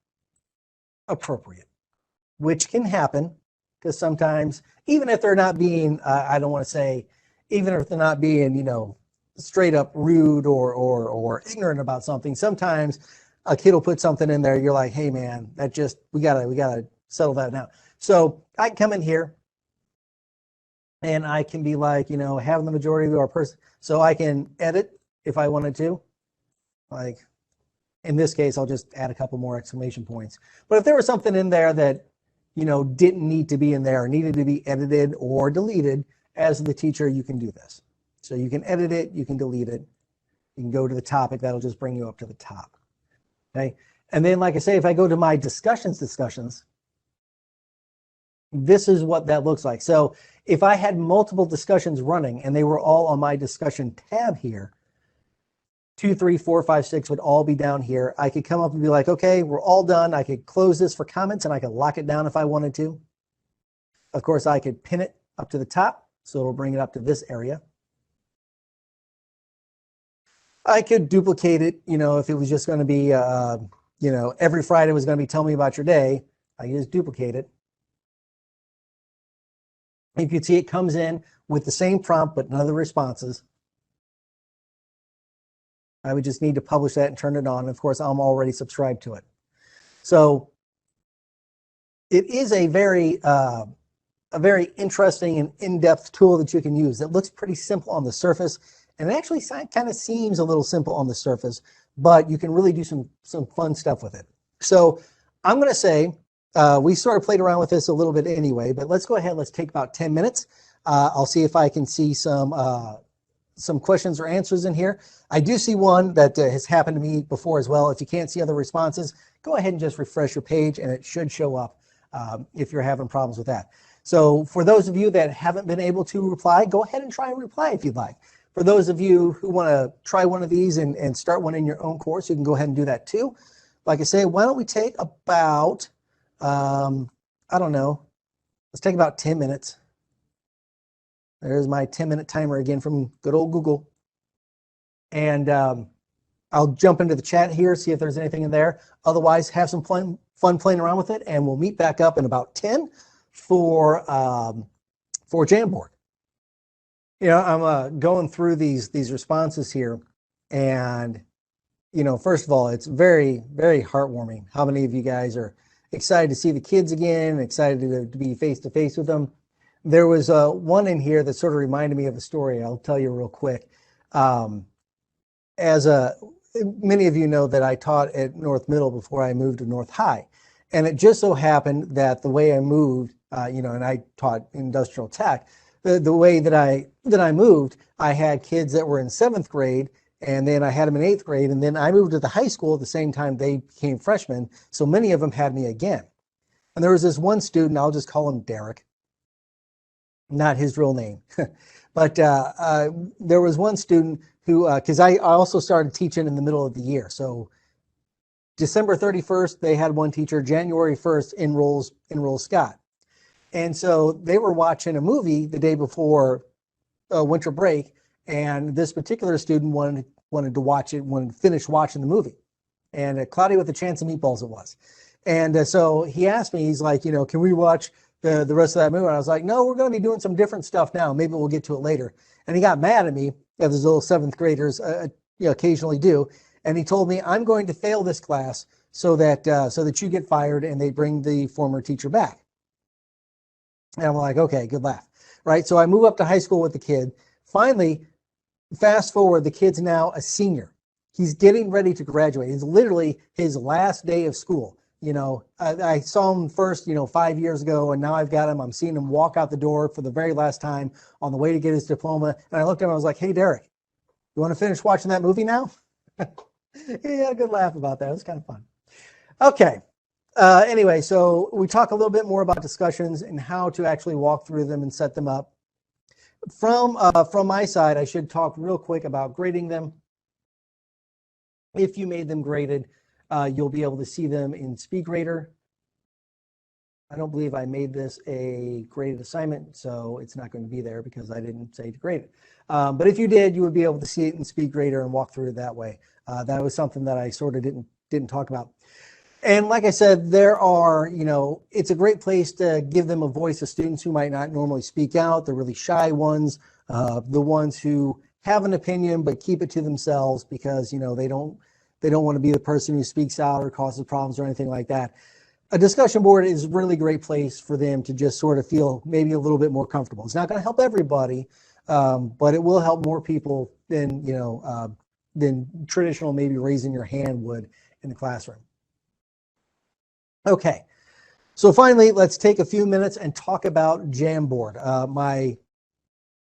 appropriate, which can happen, because sometimes, even if they're not being, I don't want to say, even if they're not being, you know, straight up rude or ignorant about something, sometimes a kid will put something in there. You're like, hey man, that just, we gotta settle that now. So I can come in here and I can be like, you know, have the majority of our person. So I can edit if I wanted to. Like in this case, I'll just add a couple more exclamation points. But if there was something in there that, you know, didn't need to be in there, or needed to be edited or deleted, as the teacher, you can do this. So you can edit it, you can delete it. You can go to the topic, that'll just bring you up to the top. Okay. And then, like I say, if I go to my discussions, this is what that looks like. So if I had multiple discussions running and they were all on my discussion tab here, 2, 3, 4, 5, 6 would all be down here. I could come up and be like, okay, we're all done. I could close this for comments and I could lock it down if I wanted to. Of course, I could pin it up to the top, so it'll bring it up to this area. I could duplicate it, you know, if it was just going to be, you know, every Friday was going to be tell me about your day. I can just duplicate it. You can see it comes in with the same prompt, but none of the responses. I would just need to publish that and turn it on. Of course, I'm already subscribed to it. So it is a very interesting and in-depth tool that you can use. It looks pretty simple on the surface, and it actually kind of seems a little simple on the surface, but you can really do some fun stuff with it. So I'm going to say, we sort of played around with this a little bit anyway, but let's go ahead. Let's take about 10 minutes. I'll see if I can see some questions or answers in here. I do see one that has happened to me before as well. If you can't see other responses, go ahead and just refresh your page and it should show up if you're having problems with that. So for those of you that haven't been able to reply, go ahead and try and reply if you'd like. For those of you who want to try one of these and start one in your own course, you can go ahead and do that too. Like I say, why don't we take about, I don't know, let's take about 10 minutes. There's my 10-minute timer again from good old Google. And I'll jump into the chat here, see if there's anything in there. Otherwise, have some fun playing around with it, and we'll meet back up in about 10 for Jamboard. You know, I'm going through these responses here, and you know, first of all, it's very, very heartwarming how many of you guys are excited to see the kids again, excited to be face to face with them. There was one in here that sort of reminded me of a story. I'll tell you real quick. Many of you know that I taught at North Middle before I moved to North High, and it just so happened that the way I moved, you know, and I taught industrial tech. The way that I moved, I had kids that were in 7th grade, and then I had them in 8th grade, and then I moved to the high school at the same time they became freshmen. So many of them had me again. And there was this one student, I'll just call him Derek, not his real name, but there was one student who, because I also started teaching in the middle of the year. So December 31st, they had one teacher. January 1st enrolls Scott. And so they were watching a movie the day before winter break, and this particular student wanted to watch it, wanted to finish watching the movie. And Cloudy with a Chance of Meatballs it was. And so he asked me, he's like, you know, can we watch the rest of that movie? And I was like, no, we're going to be doing some different stuff now. Maybe we'll get to it later. And he got mad at me, as those little 7th graders you know, occasionally do. And he told me, I'm going to fail this class so that you get fired and they bring the former teacher back. And I'm like, okay, good laugh, right? So I move up to high school with the kid. Finally, fast forward, the kid's now a senior. He's getting ready to graduate. It's literally his last day of school. You know, I saw him first, you know, 5 years ago, and now I've got him. I'm seeing him walk out the door for the very last time on the way to get his diploma. And I looked at him, I was like, hey, Derek, you want to finish watching that movie now? He had a good laugh about that. It was kind of fun. Okay. Anyway, so we talk a little bit more about discussions and how to actually walk through them and set them up. From my side, I should talk real quick about grading them. If you made them graded, you'll be able to see them in SpeedGrader. I don't believe I made this a graded assignment, so it's not going to be there because I didn't say to grade it. But if you did, you would be able to see it in SpeedGrader and walk through it that way. That was something that I sort of didn't talk about. And like I said, there are, you know, it's a great place to give them a voice to students who might not normally speak out, the really shy ones, the ones who have an opinion but keep it to themselves because, you know, they don't want to be the person who speaks out or causes problems or anything like that. A discussion board is a really great place for them to just sort of feel maybe a little bit more comfortable. It's not going to help everybody, but it will help more people than, you know, than traditional maybe raising your hand would in the classroom. Okay, so finally, let's take a few minutes and talk about Jamboard.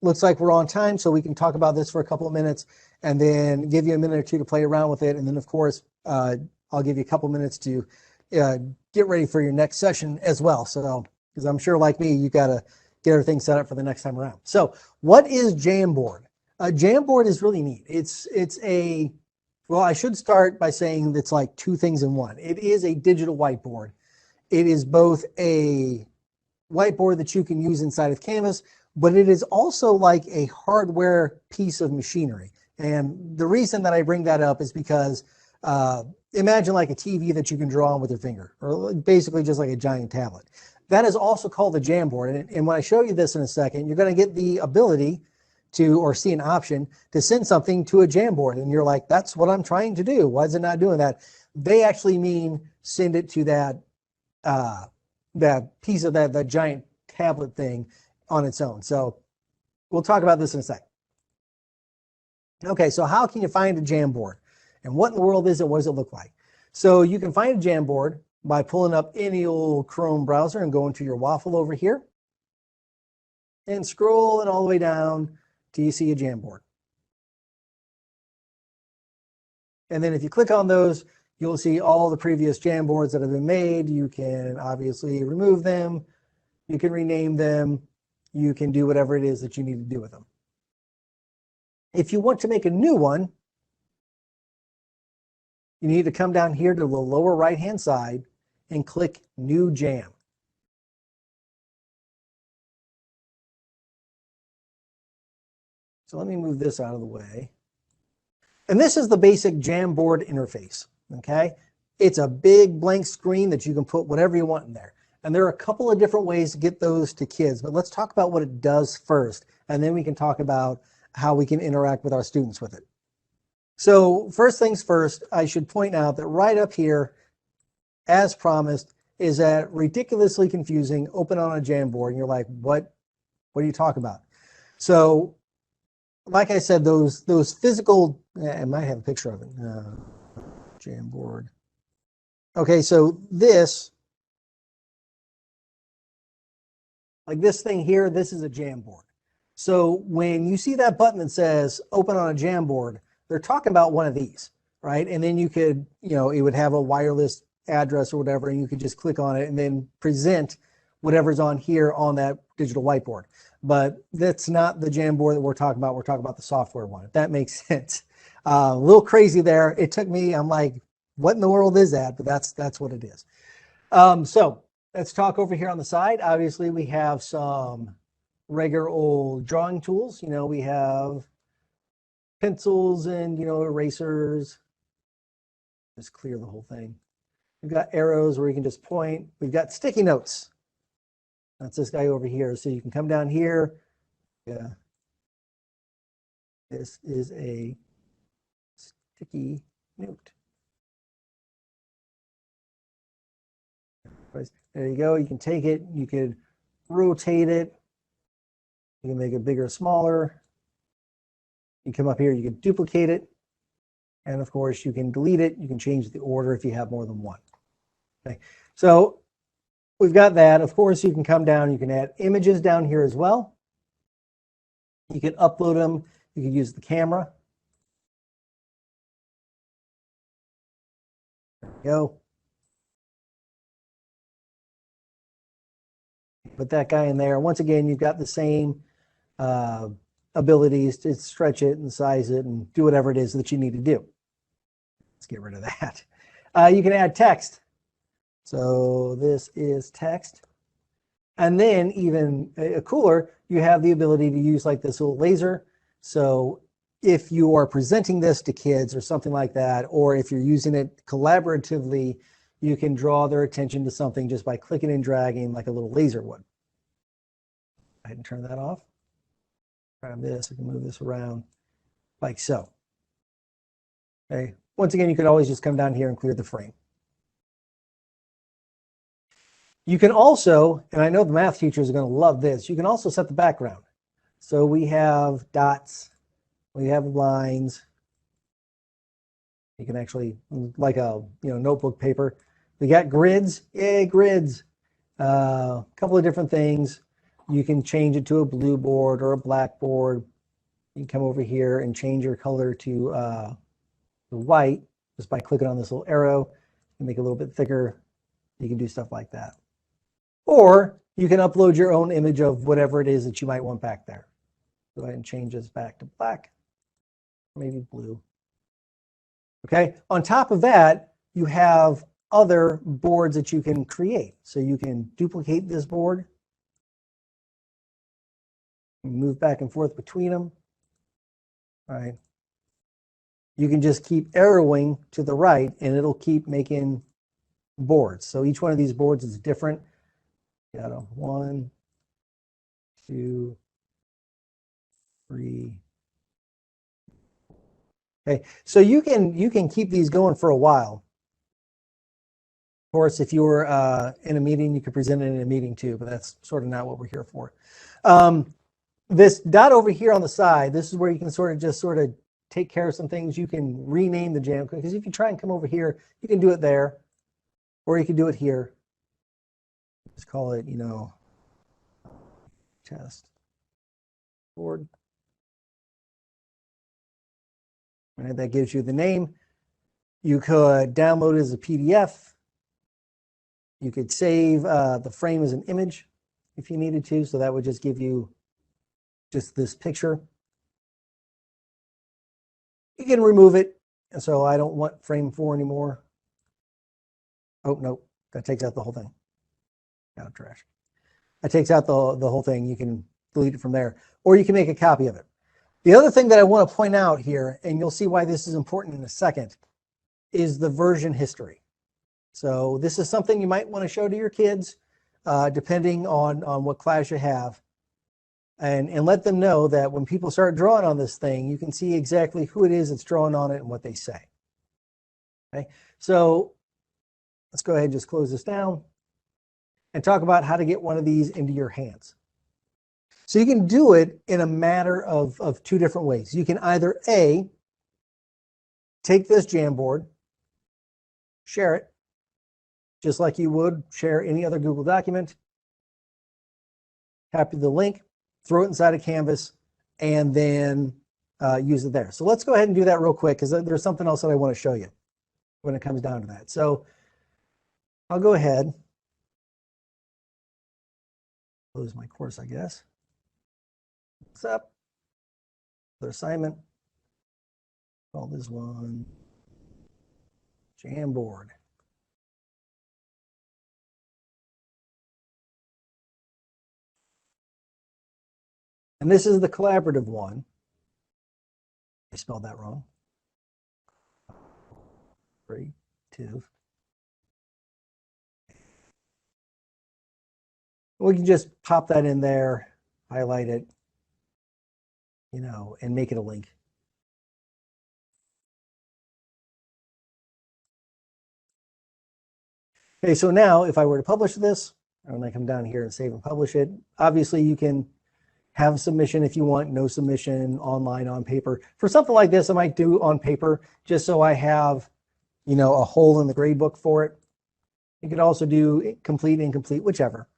Looks like we're on time, so we can talk about this for a couple of minutes and then give you a minute or two to play around with it. And then, of course, I'll give you a couple minutes to get ready for your next session as well. So, because I'm sure, like me, you got to get everything set up for the next time around. So, what is Jamboard? Jamboard is really neat. Well, I should start by saying it's like two things in one. It is a digital whiteboard. It is both a whiteboard that you can use inside of Canvas, but it is also like a hardware piece of machinery. And the reason that I bring that up is because imagine like a TV that you can draw on with your finger, or basically just like a giant tablet. That is also called a Jamboard. And when I show you this in a second, you're going to get the ability to, or see an option to send something to a Jamboard. And you're like, that's what I'm trying to do. Why is it not doing that? They actually mean send it to that piece of that giant tablet thing on its own. So we'll talk about this in a second. Okay, so how can you find a Jamboard? And what in the world is it? What does it look like? So you can find a Jamboard by pulling up any old Chrome browser and going to your waffle over here and scrolling all the way down till you see a Jamboard. And then if you click on those, you'll see all the previous Jamboards that have been made. You can obviously remove them. You can rename them. You can do whatever it is that you need to do with them. If you want to make a new one, you need to come down here to the lower right-hand side and click New Jam. So let me move this out of the way. And this is the basic Jamboard interface, okay? It's a big blank screen that you can put whatever you want in there. And there are a couple of different ways to get those to kids, but let's talk about what it does first, and then we can talk about how we can interact with our students with it. So first things first, I should point out that right up here, as promised, is that ridiculously confusing open on a Jamboard. And you're like, what are you talking about? So like I said, those physical, I might have a picture of it, Jamboard. Okay, so this, like this thing here, this is a Jamboard. So when you see that button that says open on a Jamboard, they're talking about one of these, right? And then you could, it would have a wireless address or whatever, and you could just click on it and then present whatever's on here on that digital whiteboard. But that's not the Jamboard that we're talking about. We're talking about the software one, if that makes sense. A little crazy there. It took me, I'm like, what in the world is that? But that's what it is. So let's talk over here on the side. Obviously, we have some regular old drawing tools. We have pencils and, erasers. Just clear the whole thing. We've got arrows where you can just point. We've got sticky notes. That's this guy over here. So you can come down here. Yeah. This is a sticky note. There you go. You can take it. You could rotate it. You can make it bigger or smaller. You come up here. You can duplicate it. And of course, you can delete it. You can change the order if you have more than one. Okay. So we've got that. Of course, you can come down. You can add images down here as well. You can upload them. You can use the camera. There we go. Put that guy in there. Once again, you've got the same abilities to stretch it and size it and do whatever it is that you need to do. Let's get rid of that. You can add text. So this is text. And then even cooler, you have the ability to use like this little laser. So if you are presenting this to kids or something like that, or if you're using it collaboratively, you can draw their attention to something just by clicking and dragging like a little laser would. Go ahead and turn that off. Grab this, we can move this around like so. Okay. Once again, you could always just come down here and clear the frame. You can also, and I know the math teachers are going to love this, you can also set the background. So we have dots, we have lines. You can actually, like a notebook paper. We got grids, yay, grids. A couple of different things. You can change it to a blue board or a black board. You can come over here and change your color to the white just by clicking on this little arrow and make it a little bit thicker. You can do stuff like that. Or you can upload your own image of whatever it is that you might want back there. Go ahead and change this back to black, maybe blue. Okay, on top of that, you have other boards that you can create. So you can duplicate this board, move back and forth between them. All right. You can just keep arrowing to the right and it'll keep making boards. So each one of these boards is different. You got a 1, 2, 3. Okay, so you can keep these going for a while. Of course, if you were in a meeting, you could present it in a meeting too, but that's sort of not what we're here for. This dot over here on the side, this is where you can sort of take care of some things. You can rename the jam, because if you try and come over here, you can do it there, or you can do it here. Just call it, test board. Right, that gives you the name. You could download it as a PDF. You could save the frame as an image if you needed to. So that would just give you just this picture. You can remove it. And so I don't want frame 4 anymore. Oh, no, that takes out the whole thing. Out of trash. That takes out the whole thing. You can delete it from there, or you can make a copy of it. The other thing that I want to point out here, and you'll see why this is important in a second, is the version history. So this is something you might want to show to your kids, depending on what class you have, and let them know that when people start drawing on this thing, you can see exactly who it is that's drawing on it and what they say. Okay, so let's go ahead and just close this down and talk about how to get one of these into your hands. So you can do it in a matter of two different ways. You can either A, take this Jamboard, share it, just like you would share any other Google document, copy the link, throw it inside a Canvas, and then use it there. So let's go ahead and do that real quick, because there's something else that I want to show you when it comes down to that. So I'll go ahead, close my course, I guess. What's up? Another assignment. Call this one Jamboard. And this is the collaborative one. I spelled that wrong. 3, 2. We can just pop that in there, highlight it, you know, and make it a link. Okay, so now if I were to publish this, I'm going to come down here and save and publish it. Obviously, you can have submission if you want, no submission, online, on paper. For something like this, I might do on paper just so I have, you know, a hole in the grade book for it. You could also do complete, incomplete, whichever.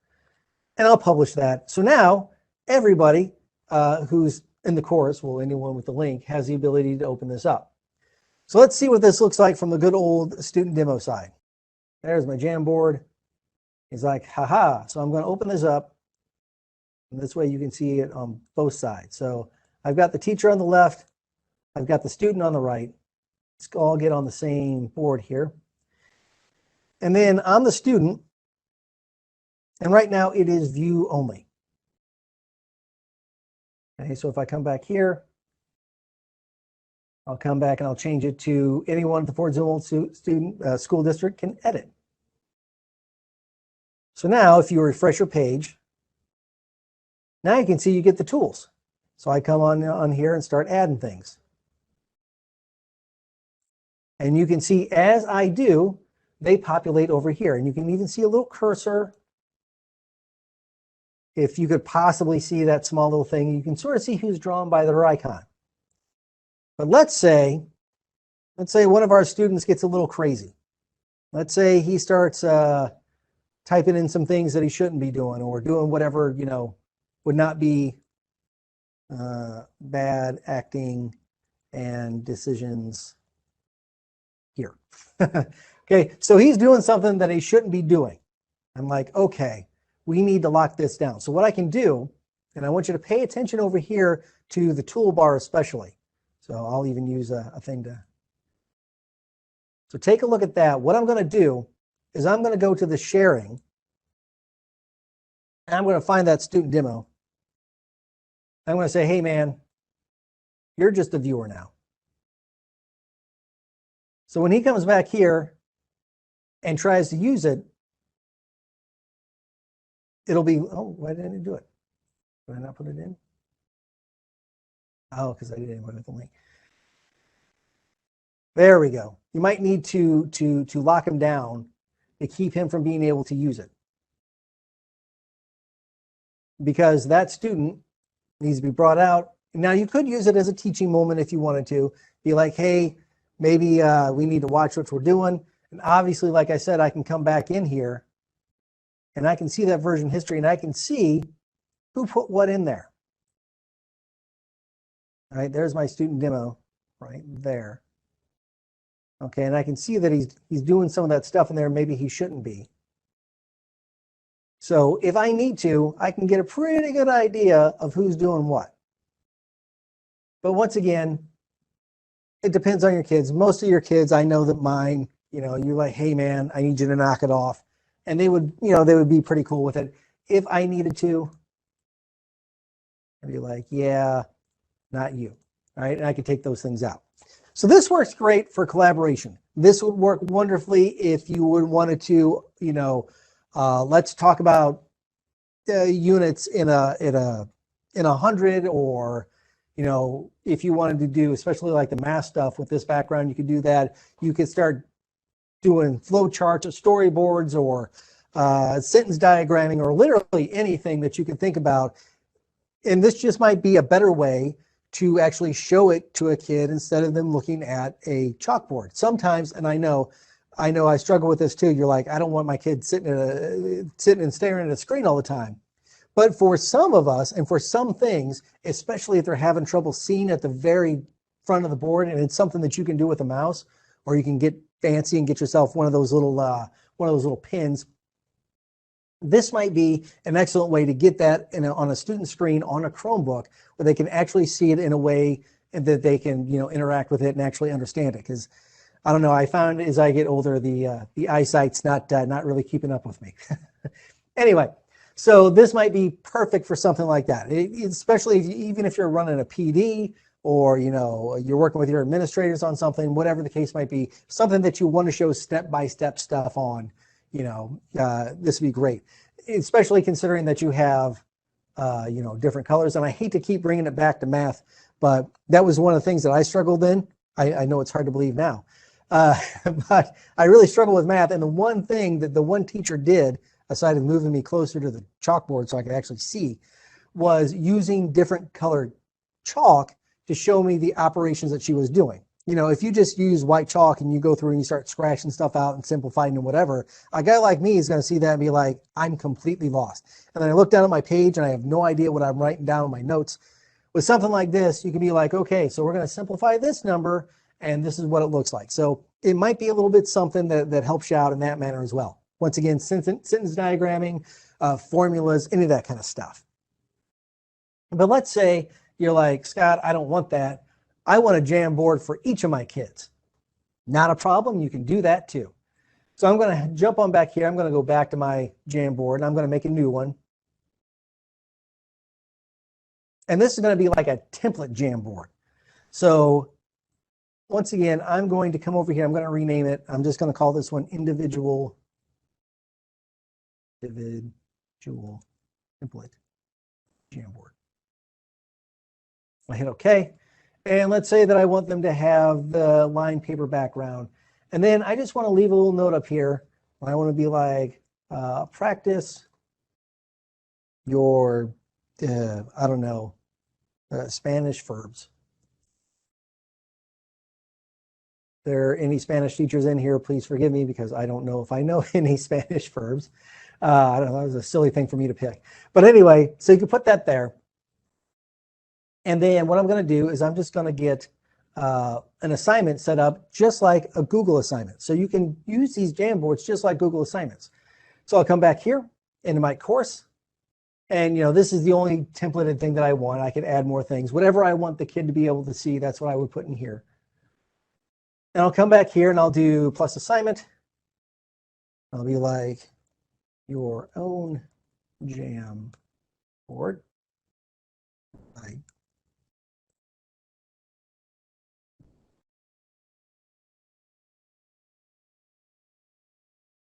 And I'll publish that. So now everybody who's in the course, well, anyone with the link, has the ability to open this up. So let's see what this looks like from the good old student demo side. There's my Jamboard. He's like, haha. So I'm going to open this up. And this way you can see it on both sides. So I've got the teacher on the left. I've got the student on the right. Let's all get on the same board here. And then I'm the student. And right now it is view only. Okay, so if I come back here, I'll come back and I'll change it to anyone at the Fort Zumwalt school district can edit. So now if you refresh your page, now you can see you get the tools. So I come on here and start adding things. And you can see as I do, they populate over here. And you can even see a little cursor. If you could possibly see that small little thing, you can sort of see who's drawn by their icon. But let's say one of our students gets a little crazy. Let's say he starts typing in some things that he shouldn't be doing, or doing whatever, you know, would not be bad acting and decisions here. Okay, so he's doing something that he shouldn't be doing. I'm like, okay, we need to lock this down. So what I can do, and I want you to pay attention over here to the toolbar especially. So I'll even use a thing to. So take a look at that. What I'm going to do is I'm going to go to the sharing. And I'm going to find that student demo. I'm going to say, hey, man, you're just a viewer now. So when he comes back here and tries to use it, it'll be, oh, why didn't I do it? Did I not put it in? Oh, because I didn't put the link. There we go. You might need to lock him down to keep him from being able to use it. Because that student needs to be brought out. Now, you could use it as a teaching moment if you wanted to. Be like, hey, maybe we need to watch what we're doing. And obviously, like I said, I can come back in here and I can see that version history and I can see who put what in there. All right, there's my student demo right there. Okay, and I can see that he's doing some of that stuff in there. Maybe he shouldn't be. So if I need to, I can get a pretty good idea of who's doing what. But once again, it depends on your kids. Most of your kids, I know that mine, you're like, hey man, I need you to knock it off. And they would, they would be pretty cool with it. If I needed to, I'd be like, yeah, not you. All right. And I could take those things out. So this works great for collaboration. This would work wonderfully if you would wanted to, let's talk about units in a 100, or if you wanted to do, especially like the math stuff with this background, you could do that. You could start doing flow charts or storyboards or sentence diagramming or literally anything that you can think about. And this just might be a better way to actually show it to a kid instead of them looking at a chalkboard. Sometimes, and I know I struggle with this too. You're like, I don't want my kids sitting and staring at a screen all the time. But for some of us, and for some things, especially if they're having trouble seeing at the very front of the board, and it's something that you can do with a mouse, or you can get fancy and get yourself one of those little pins. This might be an excellent way to get that on a student screen on a Chromebook, where they can actually see it in a way that they can, interact with it and actually understand it. Because I don't know, I found as I get older, the eyesight's not really keeping up with me. Anyway, so this might be perfect for something like that, especially even if you're running a PD, or you're working with your administrators on something, whatever the case might be, something that you want to show step-by-step stuff on. This would be great, especially considering that you have, different colors. And I hate to keep bringing it back to math, but that was one of the things that I struggled in. I know it's hard to believe now, but I really struggled with math. And the one thing that the one teacher did, aside of moving me closer to the chalkboard so I could actually see, was using different colored chalk to show me the operations that she was doing. If you just use white chalk and you go through and you start scratching stuff out and simplifying and whatever, a guy like me is going to see that and be like, I'm completely lost. And then I look down at my page and I have no idea what I'm writing down in my notes. With something like this, you can be like, okay, so we're going to simplify this number and this is what it looks like. So it might be a little bit something that helps you out in that manner as well. Once again, sentence diagramming, formulas, any of that kind of stuff. But let's say you're like, Scott, I don't want that. I want a Jamboard for each of my kids. Not a problem. You can do that too. So I'm going to jump on back here. I'm going to go back to my Jamboard and I'm going to make a new one. And this is going to be like a template Jamboard. So once again, I'm going to come over here. I'm going to rename it. I'm just going to call this one individual template Jamboard. I hit OK. And let's say that I want them to have the lined paper background. And then I just want to leave a little note up here. I want to be like, practice your, I don't know, Spanish verbs. If there are any Spanish teachers in here, please forgive me because I don't know if I know any Spanish verbs. I don't know, that was a silly thing for me to pick. But anyway, so you can put that there. And then what I'm going to do is I'm just going to get an assignment set up just like a Google assignment. So you can use these Jamboards just like Google assignments. So I'll come back here into my course. And, this is the only templated thing that I want. I could add more things. Whatever I want the kid to be able to see, that's what I would put in here. And I'll come back here and I'll do plus assignment. I'll be like your own Jamboard.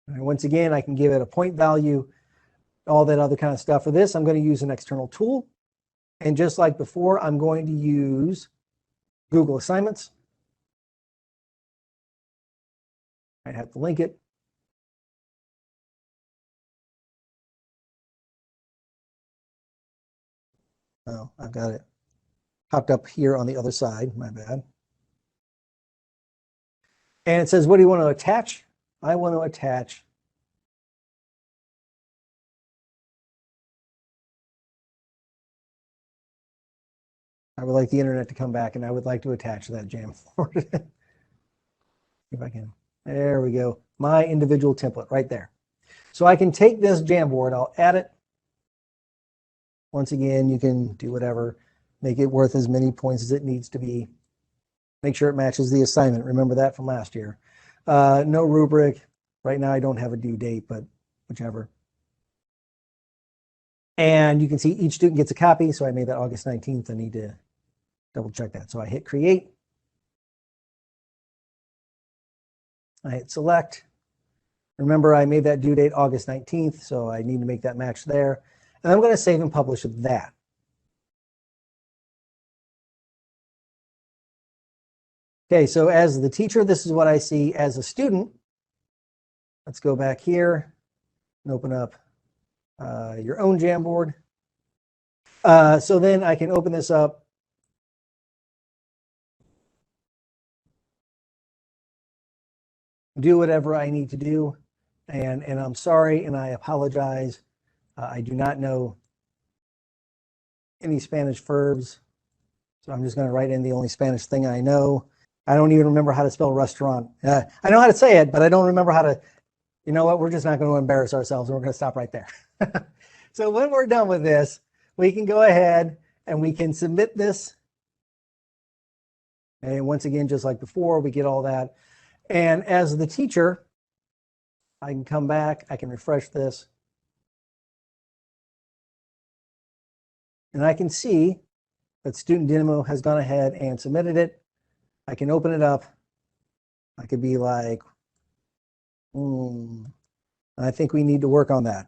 And once again, I can give it a point value, all that other kind of stuff. For this, I'm going to use an external tool. And just like before, I'm going to use Google Assignments. I have to link it. Oh, I've got it popped up here on the other side. My bad. And it says, what do you want to attach? I want to attach I would like the internet to come back and I would like to attach that Jamboard. If I can. There we go. My individual template right there. So I can take this Jamboard, I'll add it. Once again, you can do whatever, make it worth as many points as it needs to be. Make sure it matches the assignment. Remember that from last year. No rubric. Right now I don't have a due date, but whichever. And you can see each student gets a copy. So I made that August 19th. I need to double check that. So I hit create. I hit select. Remember, I made that due date August 19th, so I need to make that match there. And I'm going to save and publish that. Okay, so as the teacher, this is what I see. As a student, let's go back here and open up your own Jamboard. So then I can open this up. Do whatever I need to do. And I'm sorry and I apologize. I do not know any Spanish verbs. So I'm just going to write in the only Spanish thing I know. I don't even remember how to spell restaurant. I know how to say it, but I don't remember how to, you know what, we're just not going to embarrass ourselves and we're going to stop right there. So when we're done with this, we can go ahead and we can submit this. And once again, just like before, we get all that. And as the teacher, I can come back, I can refresh this. And I can see that Student Dynamo has gone ahead and submitted it. I can open it up. I could be like, I think we need to work on that.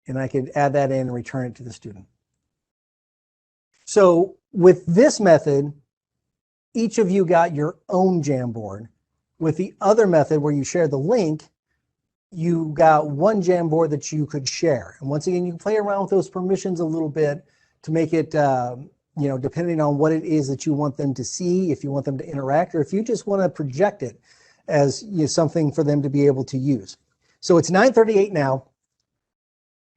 And I could add that in and return it to the student. So with this method, each of you got your own Jamboard. With the other method where you share the link, you got one Jamboard that you could share. And once again, you can play around with those permissions a little bit to make it, you know, depending on what it is that you want them to see, if you want them to interact, or if you just want to project it as, you know, something for them to be able to use. So it's 9:38 now.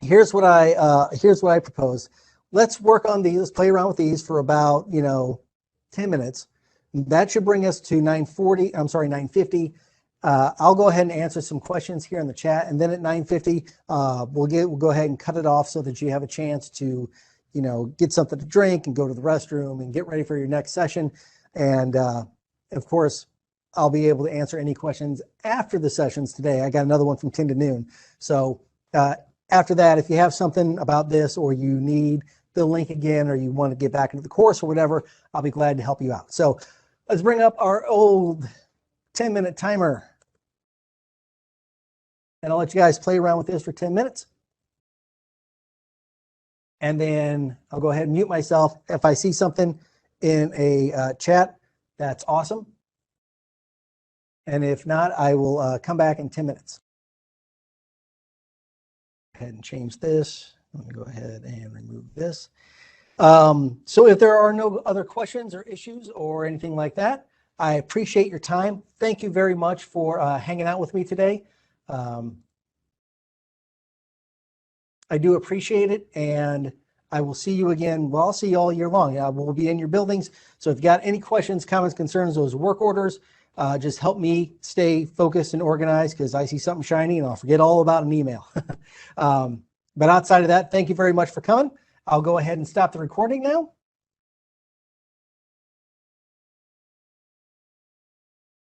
Here's what I propose. Let's work on these. Let's play around with these for about, 10 minutes. That should bring us to 9:50. I'll go ahead and answer some questions here in the chat, and then at 9:50, we'll go ahead and cut it off so that you have a chance to, get something to drink and go to the restroom and get ready for your next session. And of course, I'll be able to answer any questions after the sessions today. I got another one from 10 to noon. So after that, if you have something about this or you need the link again or you want to get back into the course or whatever, I'll be glad to help you out. So let's bring up our old 10-minute timer. And I'll let you guys play around with this for 10 minutes. And then I'll go ahead and mute myself. If I see something in a chat, that's awesome. And if not, I will come back in 10 minutes. Go ahead and change this. Let me go ahead and remove this. So if there are no other questions or issues or anything like that, I appreciate your time. Thank you very much for hanging out with me today. I do appreciate it, and I will see you again. Well, I'll see you all year long. We'll be in your buildings. So if you've got any questions, comments, concerns, those work orders, just help me stay focused and organized because I see something shiny and I'll forget all about an email. But outside of that, thank you very much for coming. I'll go ahead and stop the recording now,